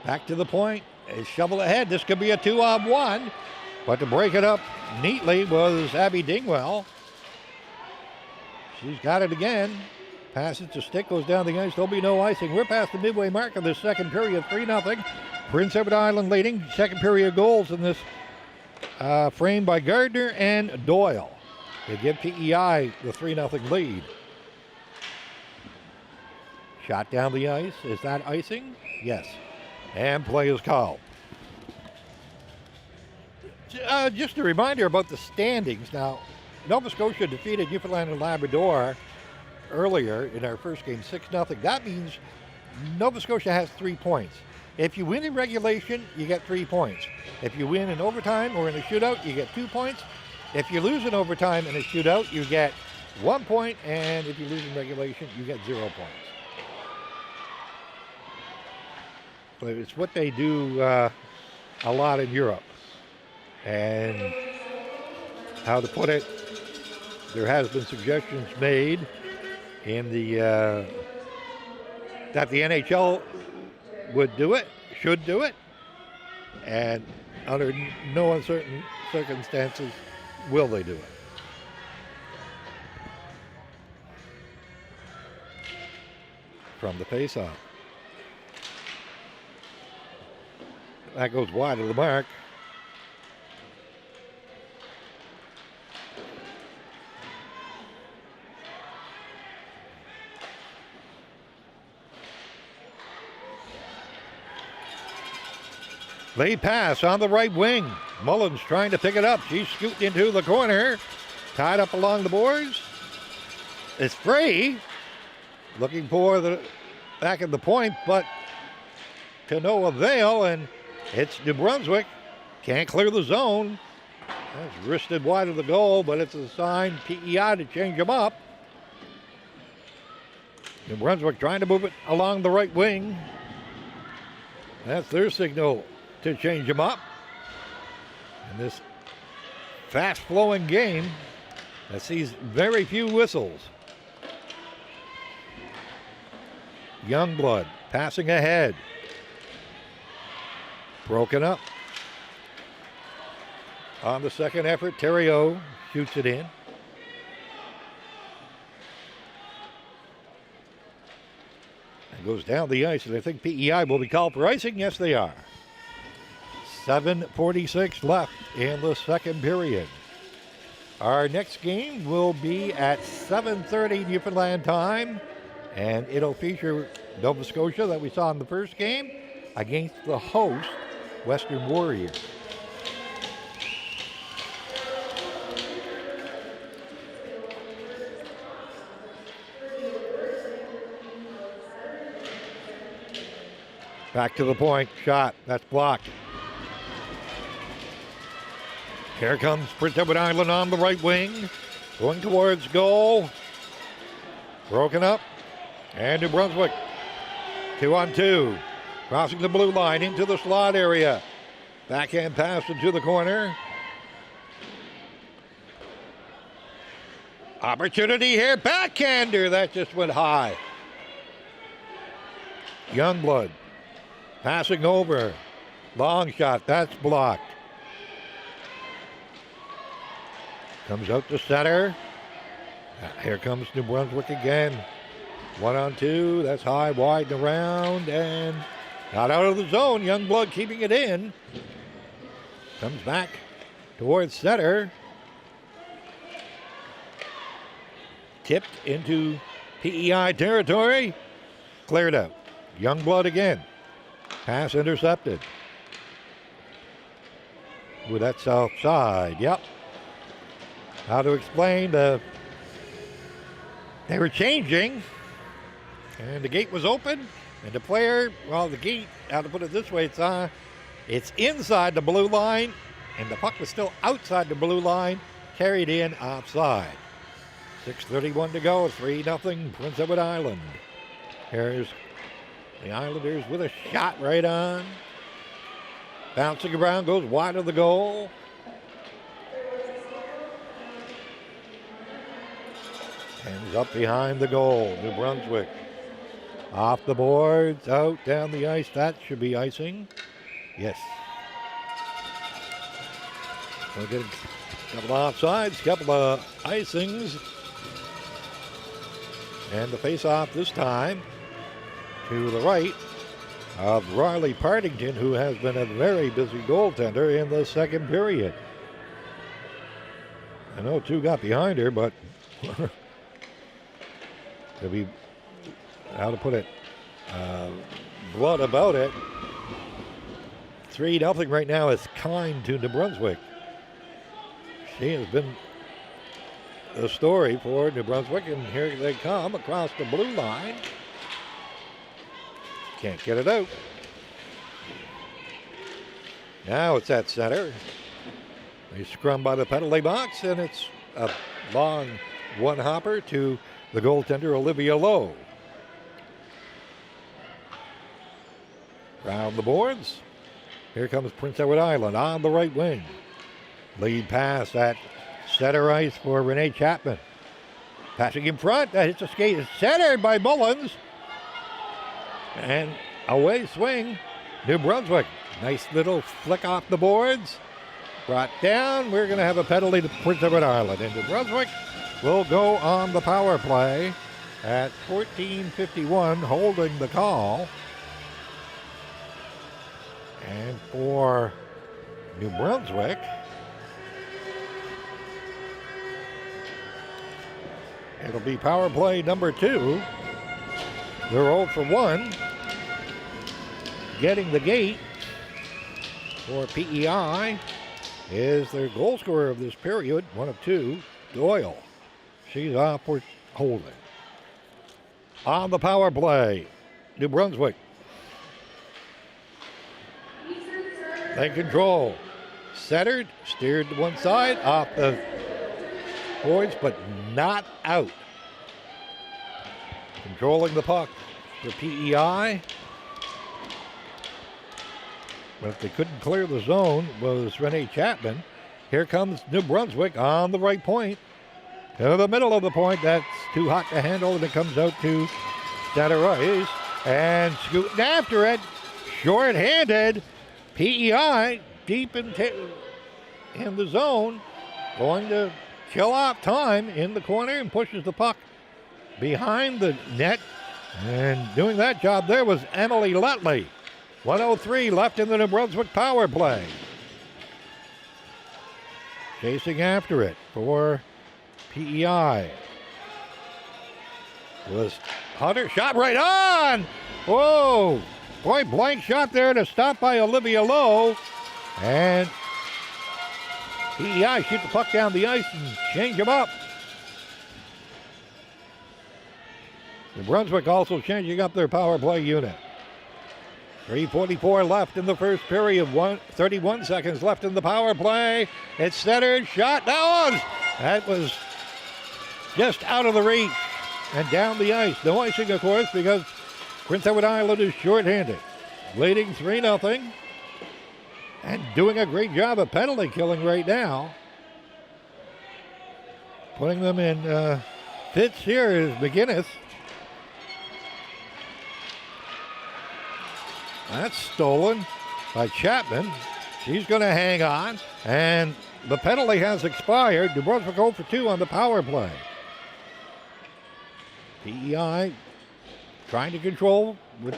back to the point, a shovel ahead. This could be a 2-on-1, but to break it up neatly was Abby Dingwell. She's got it again. Passes to stick, goes down the ice. There'll be no icing. We're past the midway mark of the second period, 3-0. Prince Edward Island leading. Second period goals in this framed by Gardner and Doyle. They give PEI the 3-0 lead. Shot down the ice. Is that icing? Yes. And play is called. Just a reminder about the standings. Now, Nova Scotia defeated Newfoundland and Labrador earlier in our first game, 6-0. That means Nova Scotia has 3 points. If you win in regulation, you get 3 points. If you win in overtime or in a shootout, you get 2 points. If you lose in overtime in a shootout, you get 1 point, and if you lose in regulation, you get 0 points. But it's what they do a lot in Europe. And how to put it, there has been suggestions made in the that the NHL would do it, should do it, and under no uncertain circumstances will they do it. From the faceoff. That goes wide of the mark. Late pass on the right wing. Mullins trying to pick it up. She's scooting into the corner. Tied up along the boards. It's free. Looking for the back of the point, but to no avail, and it's New Brunswick. Can't clear the zone. That's wristed wide of the goal, but it's a sign PEI to change them up. New Brunswick trying to move it along the right wing. That's their signal to change them up. In this fast-flowing game that sees very few whistles. Youngblood passing ahead. Broken up. On the second effort, Theriault shoots it in. It goes down the ice, and I think PEI will be called for icing. Yes, they are. 7:46 left in the second period. Our next game will be at 7:30 Newfoundland time, and it'll feature Nova Scotia that we saw in the first game against the host, Western Warriors. Back to the point, shot, that's blocked. Here comes Prince Edward Island on the right wing, going towards goal. Broken up, and New Brunswick, 2-on-2. Crossing the blue line into the slot area. Backhand pass into the corner. Opportunity here, backhander, that just went high. Youngblood passing over. Long shot, that's blocked. Comes out to center. Here comes New Brunswick again. 1-on-2, that's high, wide and around, and not out of the zone. Youngblood keeping it in. Comes back towards center. Tipped into PEI territory. Cleared out. Youngblood again. Pass intercepted. Ooh, that's outside. Yep. How to explain they were changing, and the gate was open, and the player, well, the gate, how to put it this way, it's inside the blue line, and the puck was still outside the blue line, carried in offside. 6:31 to go, 3-0 Prince Edward Island. Here's the Islanders with a shot right on. Bouncing around, goes wide of the goal. Ends up behind the goal. New Brunswick off the boards, out, down the ice. That should be icing. Yes. We'll get a couple of offsides, couple of icings. And the face-off this time to the right of Riley Partington, who has been a very busy goaltender in the second period. I know two got behind her, but to be, how to put it, blood about it. 3-0 right now is kind to New Brunswick. She has been the story for New Brunswick, and here they come across the blue line. Can't get it out. Now it's at center. They scrum by the penalty box, and it's a long one hopper to the goaltender, Olivia Lowe. Round the boards. Here comes Prince Edward Island on the right wing. Lead pass at center ice for Renee Chapman. Passing in front, that hits a skate. It's centered by Mullins. And away swing, New Brunswick. Nice little flick off the boards. Brought down. We're going to have a penalty to Prince Edward Island. And New Brunswick will go on the power play at 14:51, holding the call. And for New Brunswick, it'll be power play number 2. They're 0 for 1. Getting the gate for PEI is their goal scorer of this period, 1 of 2, Doyle. She's off for holding. On the power play, New Brunswick. They control. Centered, steered to one side, off the boards, but not out. Controlling the puck for PEI. But if they couldn't clear the zone, was Renee Chapman. Here comes New Brunswick on the right point. To the middle of the point, that's too hot to handle, and it comes out to center ice. And scooting after it, short-handed, PEI deep in the zone, going to kill off time in the corner and pushes the puck behind the net. And doing that job there was Emily Lutley. 1:03 left in the New Brunswick power play. Chasing after it for PEI was Hunter. Shot right on! Whoa! Point blank shot there to stop by Olivia Lowe. And PEI shoot the puck down the ice and change them up. New Brunswick also changing up their power play unit. 3:44 left in the first period. 31 seconds left in the power play. It's centered. Shot. That was just out of the reach and down the ice. No icing, of course, because Prince Edward Island is shorthanded. Leading 3-0. And doing a great job of penalty killing right now. Putting them in fits here is McGinnis. That's stolen by Chapman. She's going to hang on. And the penalty has expired. New Brunswick 0 for 2 on the power play. PEI trying to control with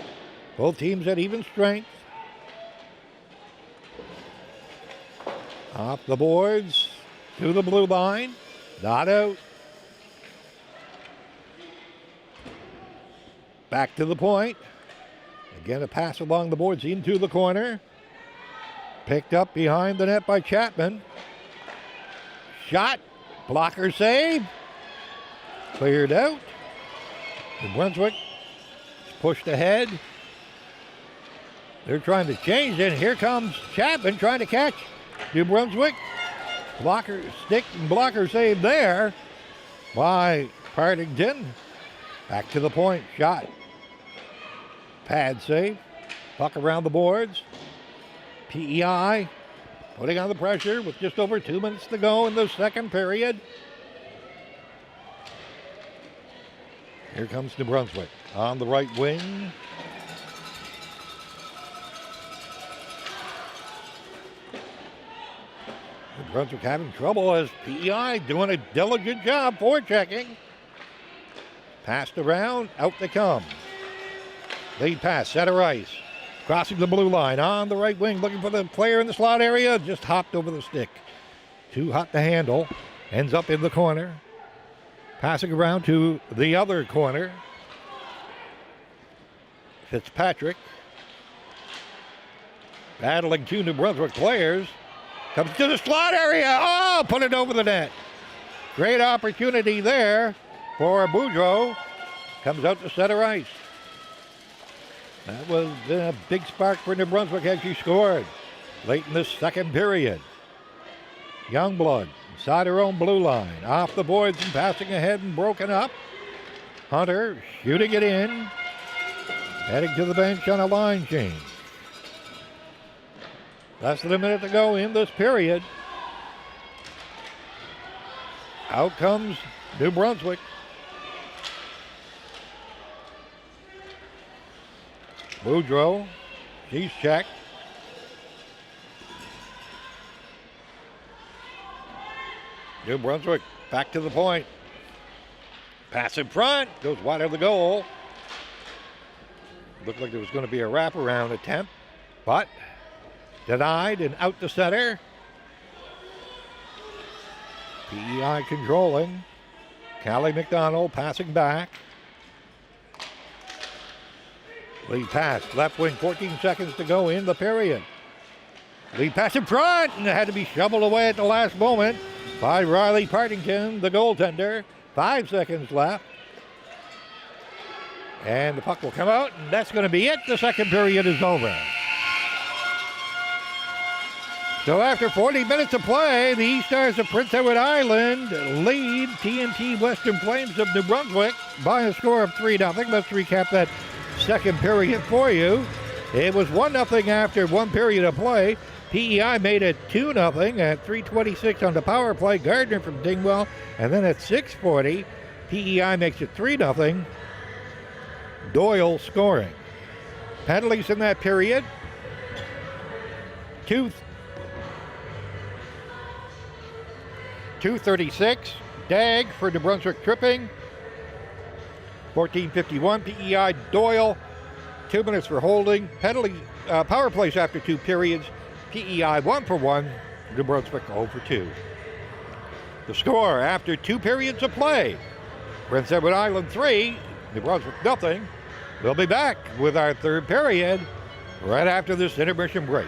both teams at even strength. Off the boards to the blue line. Not out. Back to the point. Again, a pass along the boards into the corner. Picked up behind the net by Chapman. Shot. Blocker save. Cleared out. New Brunswick pushed ahead. They're trying to change it. Here comes Chapman trying to catch New Brunswick. Blocker, stick and blocker save there by Partington. Back to the point. Shot. Pad save. Puck around the boards. PEI putting on the pressure with just over 2 minutes to go in the second period. Here comes New Brunswick on the right wing. New Brunswick having trouble as PEI doing a diligent job forechecking. Passed around, out they come. Lead pass, center ice. Crossing the blue line on the right wing, looking for the player in the slot area. Just hopped over the stick. Too hot to handle. Ends up in the corner. Passing around to the other corner. Fitzpatrick. Battling two New Brunswick players. Comes to the slot area. Oh, put it over the net. Great opportunity there for Boudreau. Comes out to center ice. That was a big spark for New Brunswick as she scored late in the second period. Youngblood inside her own blue line. Off the boards and passing ahead and broken up. Hunter shooting it in. Heading to the bench on a line change. Less than a minute to go in this period. Out comes New Brunswick. Boudreaux, she's checked. New Brunswick back to the point. Pass in front, goes wide of the goal. Looked like there was going to be a wraparound attempt, but denied and out to center. PEI controlling. Callie McDonald passing back. Lead pass, left wing, 14 seconds to go in the period. Lead pass in front, and it had to be shoveled away at the last moment by Riley Partington, the goaltender. 5 seconds left. And the puck will come out, and that's going to be it. The second period is over. So after 40 minutes of play, the East Stars of Prince Edward Island lead TNT Western Plains of New Brunswick by a score of 3-0. Let's recap that second period for you. It was 1-0 after one period of play. PEI made it 2-0 at 3:26 on the power play. Gardner from Dingwell. And then at 6:40, PEI makes it 3-0. Doyle scoring. Penalties in that period. 2:36. Dag for New Brunswick tripping. 14:51. PEI Doyle. 2 minutes for holding. Penalty power plays after 2 periods. PEI 1 for 1. New Brunswick 0 for 2. The score after 2 periods of play. Prince Edward Island 3. New Brunswick 0. We'll be back with our third period right after this intermission break.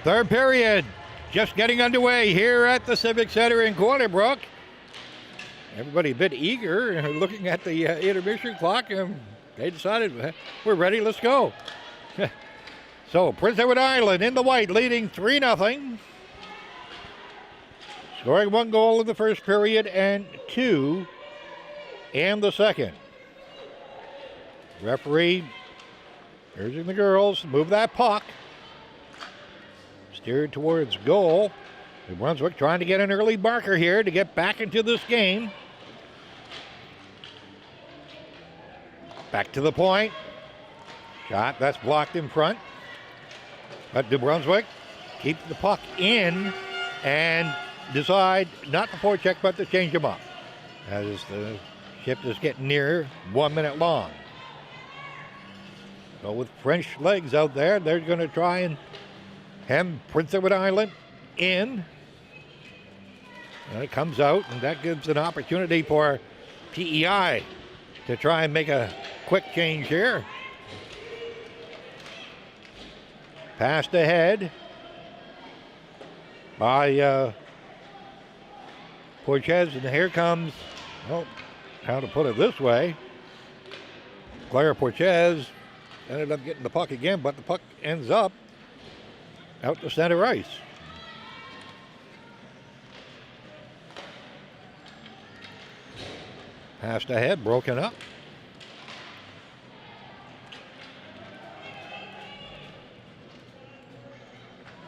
Third period just getting underway here at the Civic Center in Corner Brook. Everybody a bit eager, looking at the intermission clock, and they decided, we're ready, let's go. So Prince Edward Island in the white, leading 3-0. Scoring 1 goal in the first period and 2 in the second. Referee urging the girls to move that puck. Steered towards goal. New Brunswick trying to get an early marker here to get back into this game. Back to the point. Shot that's blocked in front. But New Brunswick keeps the puck in and decide not to forecheck but to change them up. As the shift is getting near 1 minute long. So with French legs out there, they're going to try and hem Prince Edward Island in. And it comes out, and that gives an opportunity for PEI to try and make a quick change here. Passed ahead by Porches, and here comes, well, how to put it this way, Clara Porches ended up getting the puck again, but the puck ends up out to center ice. Passed ahead, broken up.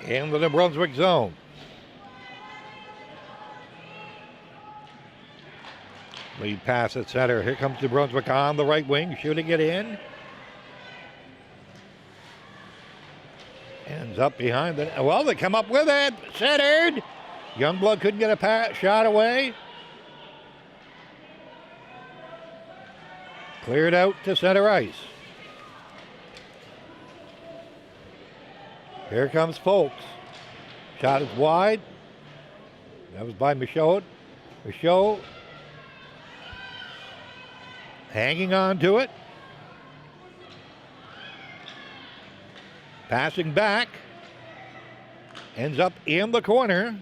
In the New Brunswick zone. Lead pass at center. Here comes New Brunswick on the right wing, shooting it in. Ends up behind the, well, they come up with it. Centered. Youngblood couldn't get a shot away. Cleared out to center ice. Here comes Folks. Shot is wide. That was by Michaud. Michaud hanging on to it. Passing back. Ends up in the corner.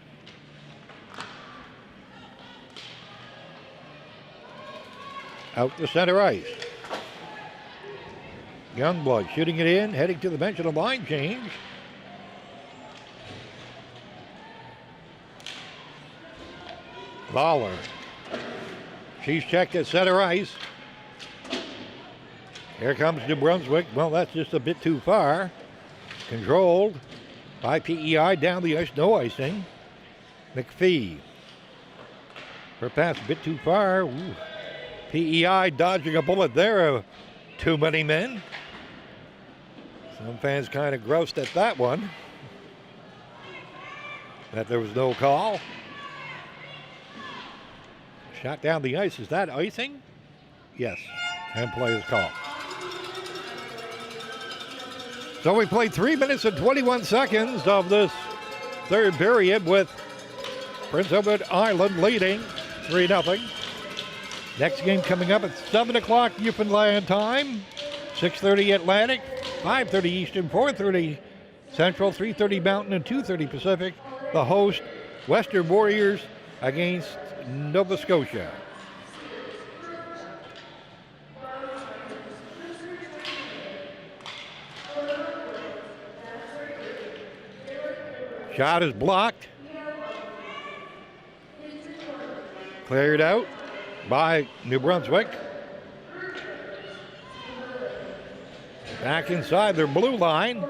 Out to center ice. Youngblood shooting it in, heading to the bench of the line change. Lawler. She's checked at center ice. Here comes New Brunswick. Well, that's just a bit too far. Controlled by PEI down the ice, no icing. McPhee. Her pass a bit too far. Ooh. PEI dodging a bullet there. Too many men. Some fans kind of grossed at that one. That there was no call. Shot down the ice. Is that icing? Yes. And play is called. So we played 3 minutes and 21 seconds of this third period with Prince Edward Island leading 3-0. Next game coming up at 7 o'clock Newfoundland time, 6:30 Atlantic, 5:30 Eastern, 4:30 Central, 3:30 Mountain, and 2:30 Pacific. The host, Western Warriors against Nova Scotia. Shot is blocked. Cleared out by New Brunswick. Back inside their blue line.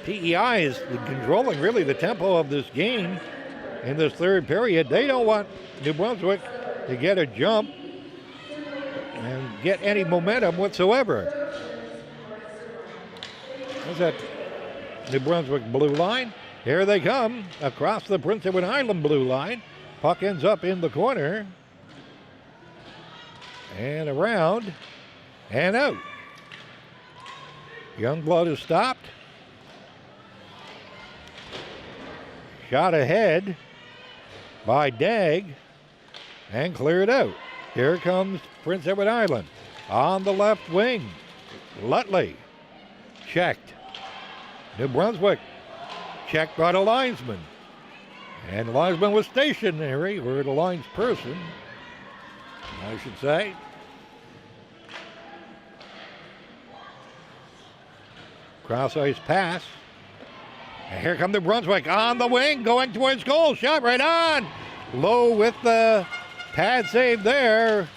PEI is controlling really the tempo of this game in this third period. They don't want New Brunswick to get a jump and get any momentum whatsoever. There's that New Brunswick blue line. Here they come across the Prince Edward Island blue line. Puck ends up in the corner. And around and out. Youngblood is stopped. Shot ahead by Dagg and cleared out. Here comes Prince Edward Island on the left wing. Lutley checked. New Brunswick checked by the linesman. And the linesman was stationary, or the lines person, I should say. Cross ice pass. And here come New Brunswick on the wing, going towards goal. Shot right on. Low with the pad save there.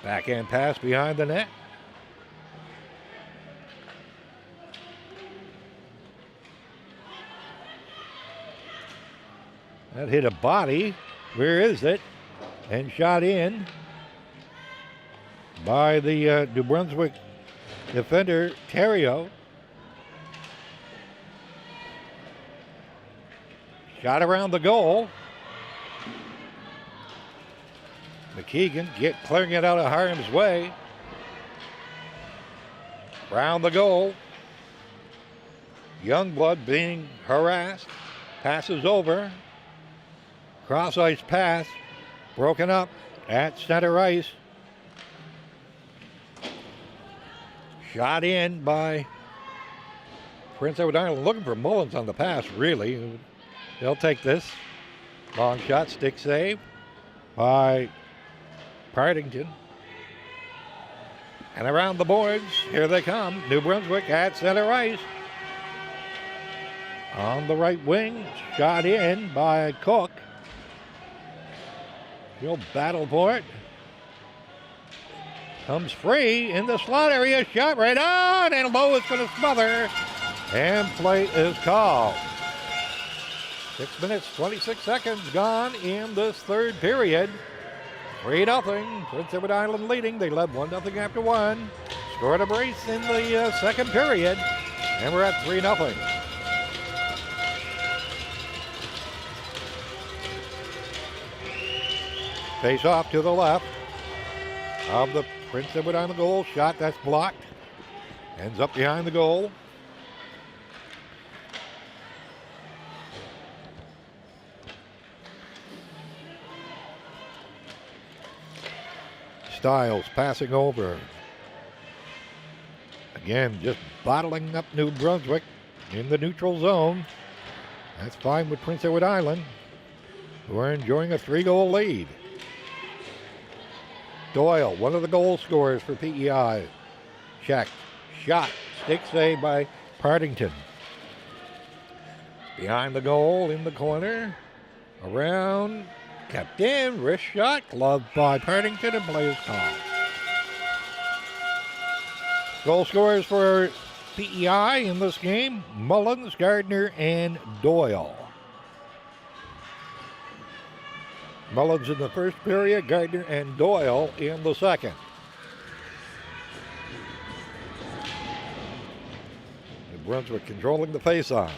Backhand pass behind the net. That hit a body. Where is it? And shot in by the New Brunswick defender, Terrio. Shot around the goal. McKeegan clearing it out of harm's way. Around the goal. Youngblood being harassed. Passes over. Cross ice pass. Broken up at center ice. Shot in by Prince Edward Island. Looking for Mullins on the pass, really. They'll take this. Long shot, stick save by Partington. And around the boards, here they come. New Brunswick at center ice. On the right wing, shot in by Cook. He'll battle for it. Comes free in the slot area. Shot right on, and Lowe is going to smother. And play is called. 6 minutes, 26 seconds gone in this third period. 3-0. Prince Edward Island leading. They led 1-0 after one. Scored a brace in the second period. And we're at 3-0. Face off to the left of the Prince Edward Island goal. Shot that's blocked. Ends up behind the goal. Stiles passing over. Again, just bottling up New Brunswick in the neutral zone. That's fine with Prince Edward Island, who are enjoying a 3-goal lead. Doyle, one of the goal scorers for PEI. Checked. Shot. Stick save by Partington. Behind the goal in the corner. Around. Kept in. Wrist shot. Gloved by Partington and play is called. Goal scorers for PEI in this game. Mullins, Gardner, and Doyle. Mullins in the first period, Gardner and Doyle in the second. New Brunswick controlling the faceoff.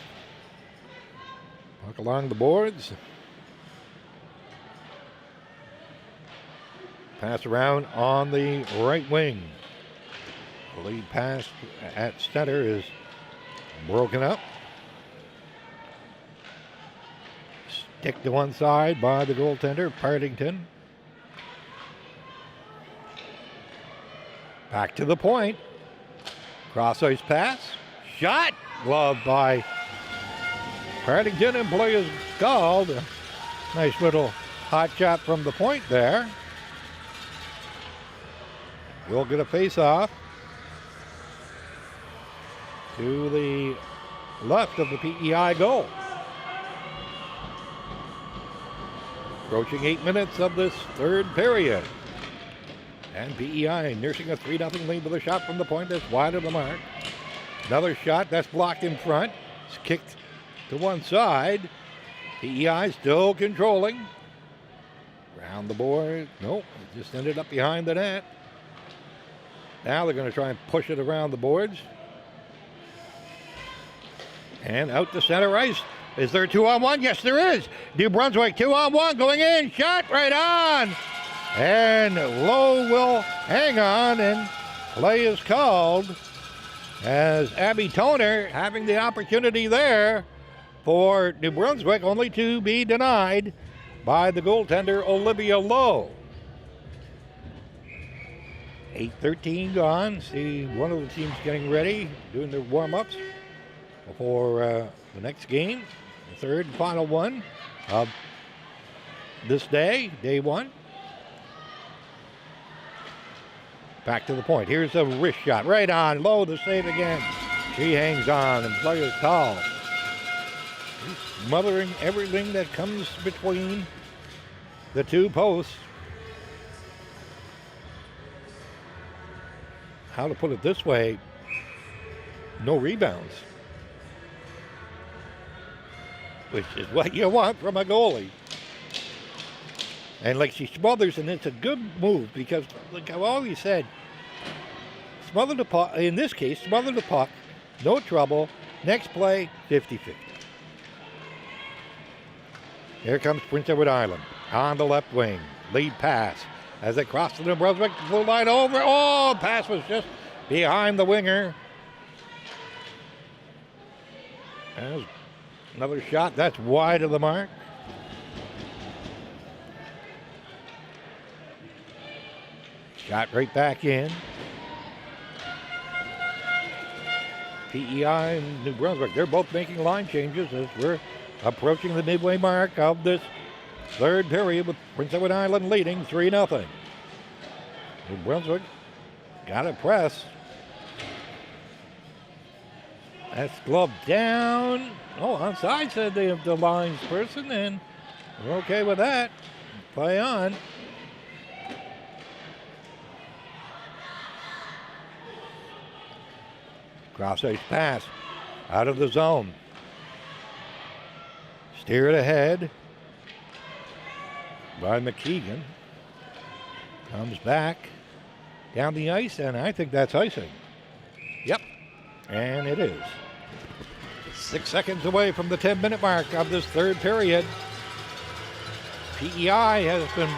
Puck along the boards. Pass around on the right wing. The lead pass at center is broken up. Kicked to one side by the goaltender, Partington. Back to the point. Cross ice pass. Shot. Gloved by Partington and play is called. A nice little hot shot from the point there. We'll get a face off to the left of the PEI goal. Approaching 8 minutes of this third period. And PEI nursing a 3-0 lead with a shot from the point that's wide of the mark. Another shot that's blocked in front. It's kicked to one side. PEI still controlling. Around the board. Nope, it just ended up behind the net. Now they're going to try and push it around the boards. And out to center ice. Is there a 2-on-1? Yes, there is. New Brunswick 2-on-1 going in. Shot right on. And Lowe will hang on and play is called as Abby Toner having the opportunity there for New Brunswick, only to be denied by the goaltender Olivia Lowe. 8:13 gone. See one of the teams getting ready, doing their warm-ups before the next game, the third and final one of this day, day one. Back to the point. Here's a wrist shot. Right on. Low to save again. She hangs on and plays tall. He's smothering everything that comes between the two posts. How to put it this way, no rebounds. Which is what you want from a goalie. And like she smothers, and it's a good move because, like I've always said, smother the puck, in this case, smother the puck, no trouble. Next play, 50-50. Here comes Prince Edward Island on the left wing. Lead pass as it crosses the New Brunswick blue line over. Oh, pass was just behind the winger. There's another shot. That's wide of the mark. Shot right back in. PEI and New Brunswick, they're both making line changes as we're approaching the midway mark of this third period with Prince Edward Island leading 3-0. New Brunswick got to press. That's glove down. Oh, onside, said the lines person, and we're okay with that. Play on. Cross-ice pass out of the zone. Steered ahead by McKeegan. Comes back down the ice, and I think that's icing. Yep, and it is. 6 seconds away from the 10-minute mark of this third period. PEI has been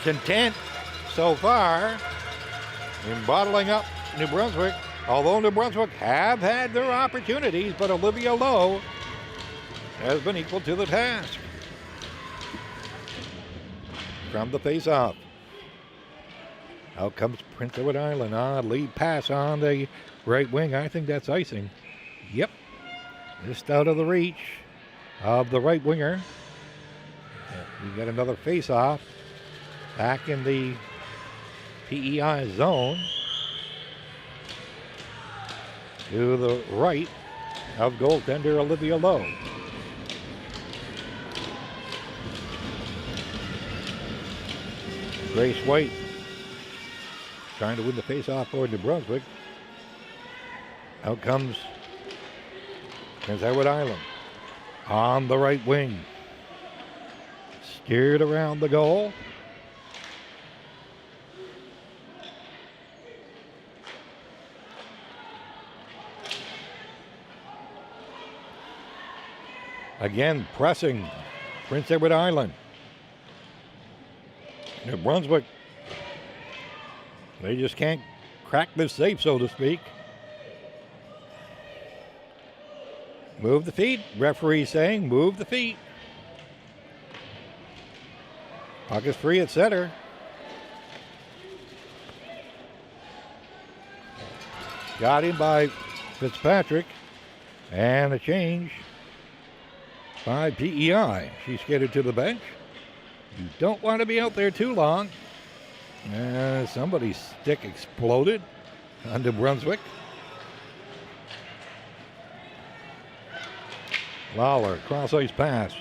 content so far in bottling up New Brunswick, although New Brunswick have had their opportunities, but Olivia Lowe has been equal to the task. From the face-off. Out comes Prince Edward Island. Lead pass on the right wing. I think that's icing. Yep. Just out of the reach of the right winger. We get another face-off. Back in the PEI zone. To the right of goaltender Olivia Lowe. Grace White trying to win the face-off for New Brunswick. Out comes Prince Edward Island on the right wing. Steered around the goal. Again, pressing Prince Edward Island. New Brunswick, they just can't crack this safe, so to speak. Move the feet. Referee saying move the feet. Puck is free at center. Got him by Fitzpatrick. And a change by PEI. She skated to the bench. You don't want to be out there too long. Somebody's stick exploded on New Brunswick. Lawler, cross-ice pass.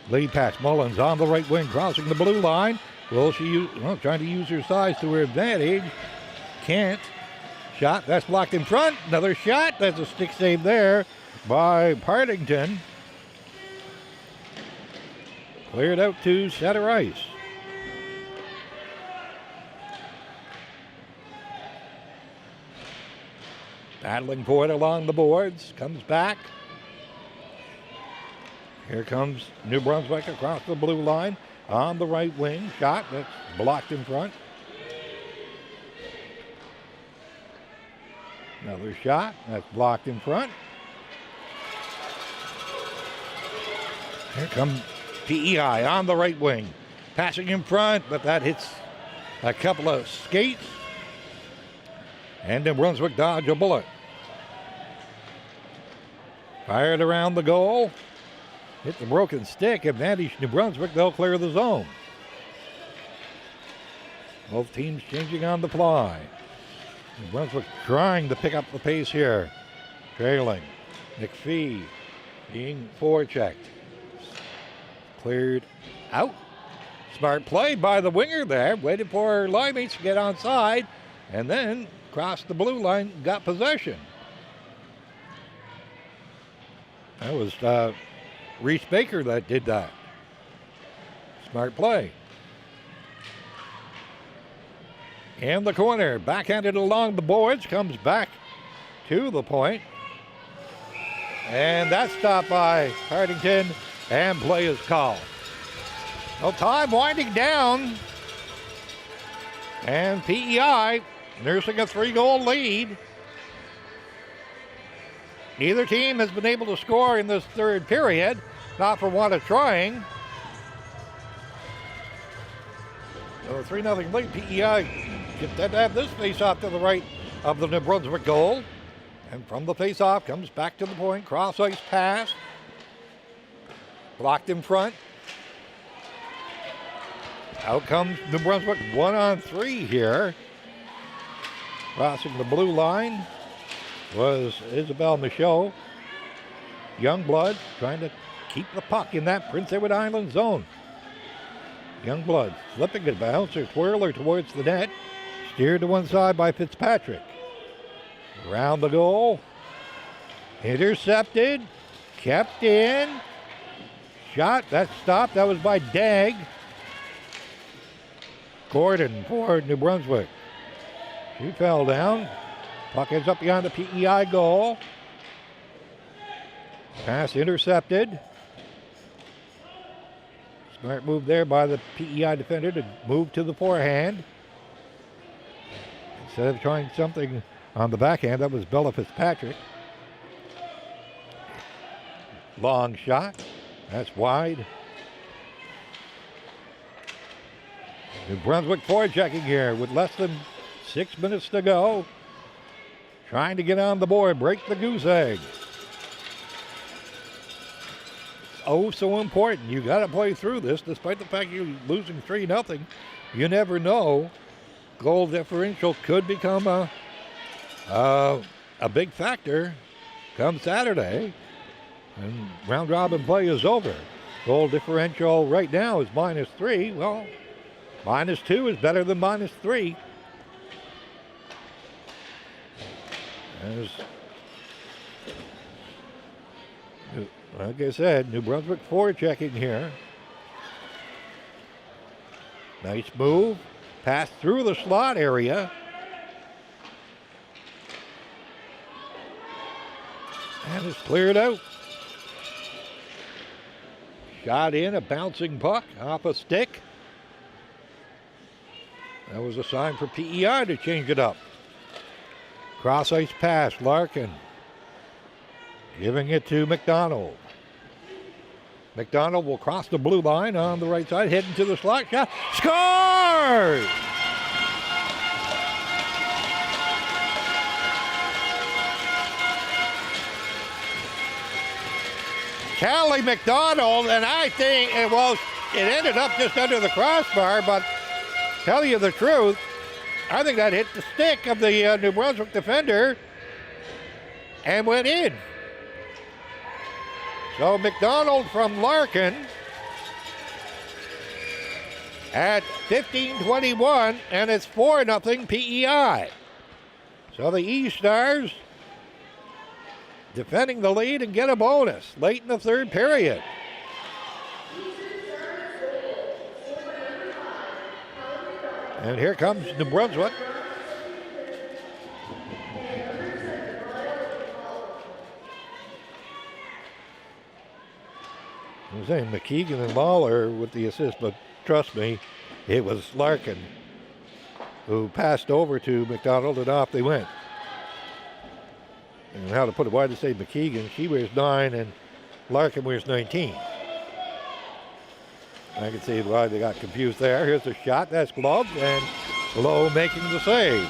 Lead pass, Mullins on the right wing, crossing the blue line. Will she use, trying to use her size to her advantage. Can't. Shot, that's blocked in front. Another shot, that's a stick save there by Partington. Cleared out to center ice. Battling for it along the boards. Comes back. Here comes New Brunswick across the blue line on the right wing. Shot that's blocked in front. Another shot that's blocked in front. Here comes PEI on the right wing. Passing in front, but that hits a couple of skates, and New Brunswick dodge a bullet. Fired around the goal. Hit the broken stick. Advantage New Brunswick. They'll clear the zone. Both teams changing on the fly. New Brunswick trying to pick up the pace here. Trailing. McPhee being forechecked. Cleared out. Smart play by the winger there. Waited for line mates to get onside. And then crossed the blue line. Got possession. That was Reese Baker that did that. Smart play. In the corner, backhanded along the boards, comes back to the point. And that's stopped by Hardington, and play is called. Well, time winding down. And PEI nursing a 3-goal lead. Neither team has been able to score in this third period, not for want of trying. So a 3-0 lead. PEI gets to have this face-off to the right of the New Brunswick goal. And from the face-off, comes back to the point. Cross-ice pass. Blocked in front. Out comes New Brunswick 1-on-3 here. Crossing the blue line was Isabel Michaud. Youngblood trying to keep the puck in that Prince Edward Island zone. Youngblood flipping it, bouncer, twirler towards the net. Steered to one side by Fitzpatrick. Around the goal. Intercepted. Kept in. Shot. That stopped. That was by Dagg. Gordon for New Brunswick. She fell down. Puck is up beyond the PEI goal. Pass intercepted. Smart move there by the PEI defender to move to the forehand. Instead of trying something on the backhand, that was Bella Fitzpatrick. Long shot. That's wide. New Brunswick forechecking here with less than 6 minutes to go. Trying to get on the board, break the goose egg. Oh, so important. You got to play through this, despite the fact you're losing 3-0. You never know. Goal differential could become a big factor come Saturday, and round robin play is over. Goal differential right now is -3. Well, -2 is better than -3. As, like I said, New Brunswick forechecking here. Nice move. Pass through the slot area. And it's cleared out. Shot in, a bouncing puck off a stick. That was a sign for PEI to change it up. Cross-ice pass, Larkin. Giving it to McDonald. McDonald will cross the blue line on the right side, heading to the slot. Shot. Scores! Callie McDonald, and I think it ended up just under the crossbar, but tell you the truth, I think that hit the stick of the New Brunswick defender and went in. So McDonald from Larkin at 15:21, and it's 4-0 PEI. So the E-Stars defending the lead and get a bonus late in the third period. And here comes New Brunswick. I was saying McKeegan and Lawler with the assist, but trust me, it was Larkin who passed over to McDonald, and off they went. And how to put it, why to say McKeegan? She wears 9 and Larkin wears 19. I can see why they got confused there. Here's a shot, that's gloved, and Lowe making the save.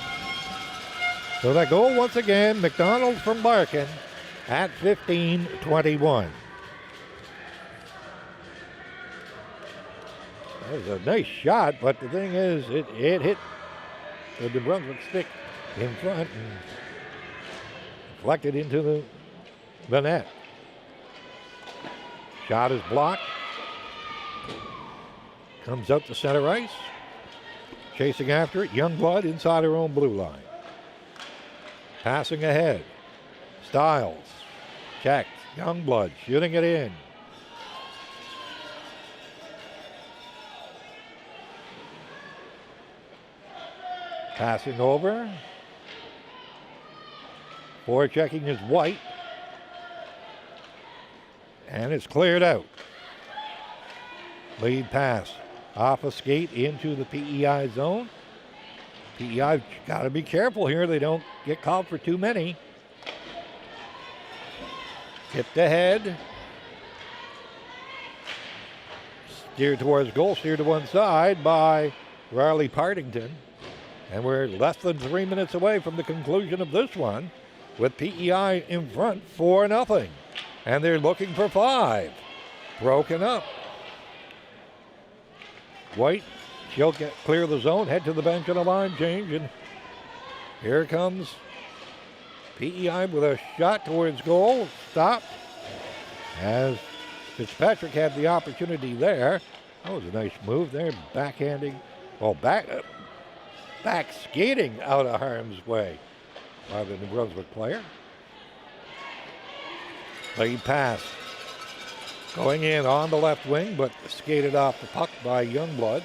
So that goal once again, McDonald from Larkin at 15-21. That was a nice shot, but the thing is, it hit the New Brunswick stick in front and deflected into the net. Shot is blocked. Comes out to center ice. Chasing after it, Youngblood inside her own blue line. Passing ahead. Stiles. Checked. Youngblood shooting it in. Passing over. Forechecking is White. And it's cleared out. Lead pass off a skate into the PEI zone. PEI got to be careful here. They don't get called for too many. Tipped ahead. Steered towards goal, steered to one side by Riley Partington. And we're less than 3 minutes away from the conclusion of this one with PEI in front 4-0. And they're looking for 5. Broken up. White, she'll clear the zone, head to the bench on a line change, and here comes PEI with a shot towards goal. Stopped as Fitzpatrick had the opportunity there. That was a nice move there, backhanding, back skating out of harm's way by the New Brunswick player. Lead pass. Going in on the left wing, but skated off the puck by Youngblood.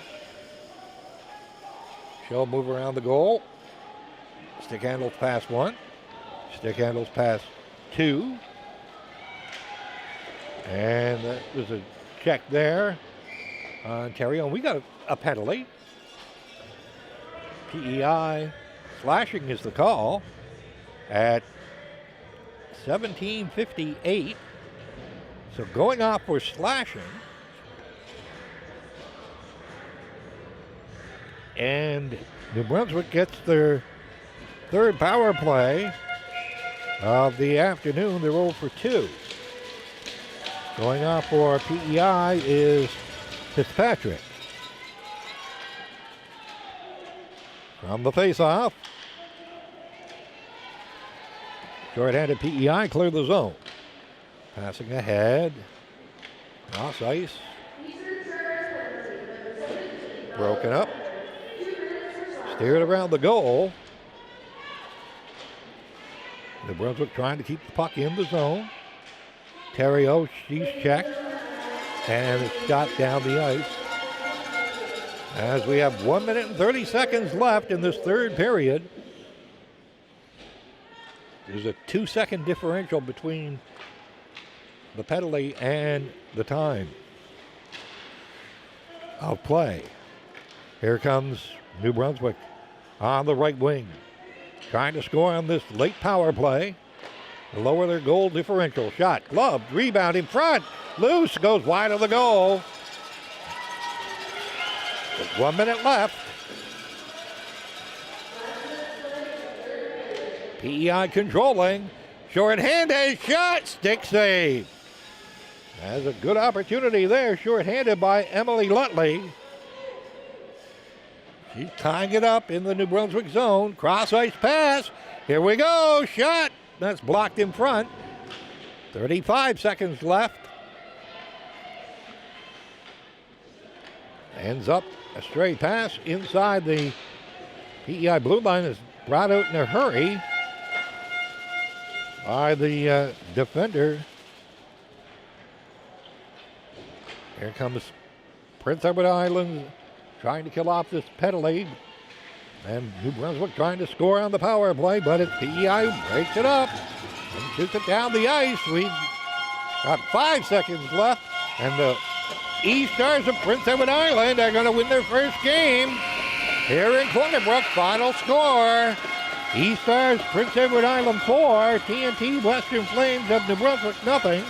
She'll move around the goal. Stick handles pass 1. Stick handles pass 2. And that was a check there on Ontario. And we got a penalty. PEI slashing is the call at 17:58. So going off for slashing. And New Brunswick gets their third power play of the afternoon. They're 0 for 2. Going off for PEI is Fitzpatrick. From the face-off. Short-handed PEI cleared the zone. Passing ahead. Cross ice. Broken up. Steered around the goal. New Brunswick trying to keep the puck in the zone. Terrio, she's checked. And it's shot down the ice. As we have 1 minute and 30 seconds left in this third period. There's a 2-second differential between the penalty and the time of play. Here comes New Brunswick on the right wing. Trying to score on this late power play to lower their goal differential. Shot, gloved, rebound in front. Loose, goes wide of the goal. With 1 minute left. PEI controlling. Short-handed shot, stick save. Has a good opportunity there, short-handed by Emily Lutley. She's tying it up in the New Brunswick zone. Cross-ice pass. Here we go, shot. That's blocked in front. 35 seconds left. Ends up a stray pass inside the PEI blue line. Is brought out in a hurry by the defender. Here comes Prince Edward Island trying to kill off this penalty. And New Brunswick trying to score on the power play, but it's PEI who breaks it up and shoots it down the ice. We've got 5 seconds left, and the E-Stars of Prince Edward Island are going to win their first game here in Corner Brook. Final score, E-Stars, Prince Edward Island 4, TNT Western Flames of New Brunswick nothing.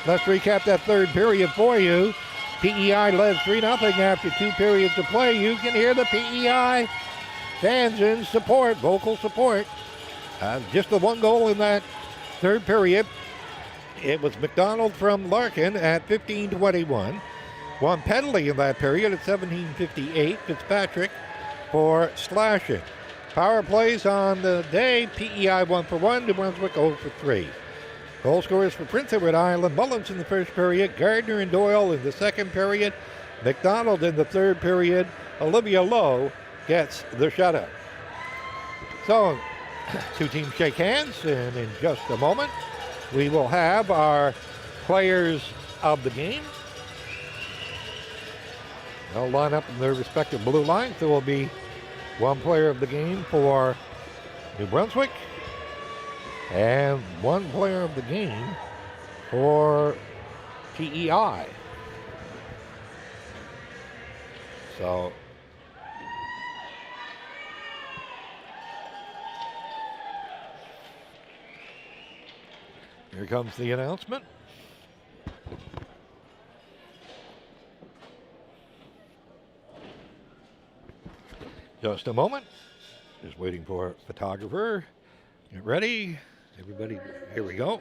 Let's recap that third period for you. PEI led 3-0 after 2 periods of play. You can hear the PEI fans in support, vocal support. Just the one goal in that third period. It was McDonald from Larkin at 15:21. One penalty in that period at 17:58. Fitzpatrick for slashing. Power plays on the day. PEI 1 for 1. New Brunswick 0 for 3. Goal scorers for Prince Edward Island. Mullins in the first period. Gardner and Doyle in the second period. McDonald in the third period. Olivia Lowe gets the shutout. So, two teams shake hands, and in just a moment, we will have our players of the game. They'll line up in their respective blue lines. There will be one player of the game for New Brunswick and one player of the game for PEI. So here comes the announcement. Just a moment. Just waiting for a photographer. Get ready. Everybody, here we go.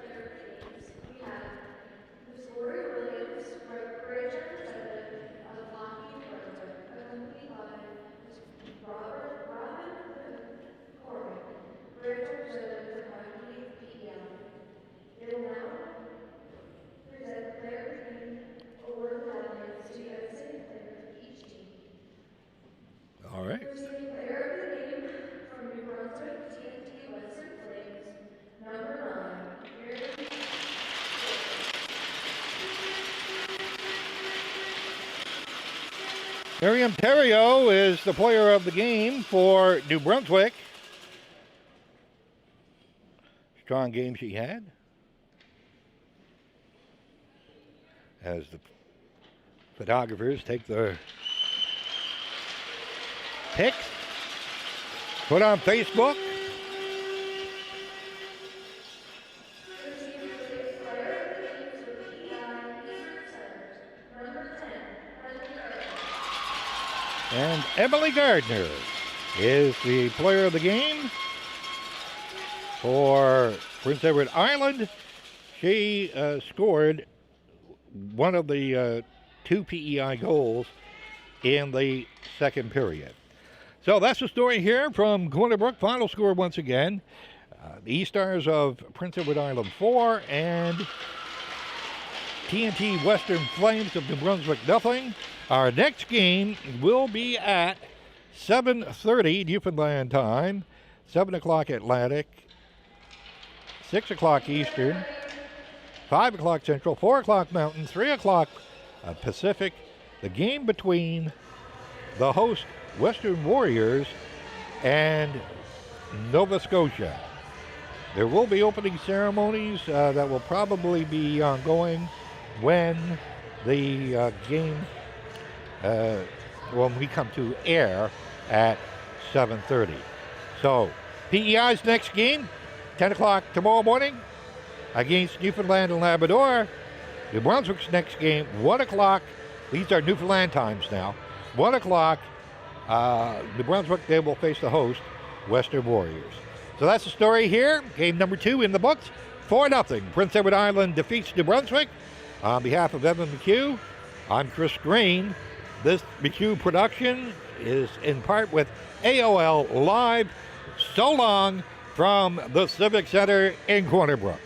All right. Miriam Terrio is the player of the game for New Brunswick. Strong game she had. As the photographers take their pics, put on Facebook. And Emily Gardner is the player of the game for Prince Edward Island. She scored one of the two PEI goals in the second period. So that's the story here from Corner Brook. Final score once again. The E-Stars of Prince Edward Island 4 and TNT Western Flames of New Brunswick nothing. Our next game will be at 7:30 Newfoundland time, 7 o'clock Atlantic, 6 o'clock Eastern, 5 o'clock Central, 4 o'clock Mountain, 3 o'clock Pacific. The game between the host Western Warriors and Nova Scotia. There will be opening ceremonies that will probably be ongoing when the game when we come to air at 7:30. So PEI's next game, 10 o'clock tomorrow morning against Newfoundland and Labrador. New Brunswick's next game, 1 o'clock. These are Newfoundland times now. 1 o'clock, New Brunswick, they will face the host, Western Warriors. So that's the story here. Game number 2 in the books. 4-0. Prince Edward Island defeats New Brunswick. On behalf of Evan McHugh, I'm Chris Green. This McHugh production is in part with AOL Live. So long from the Civic Center in Corner Brook.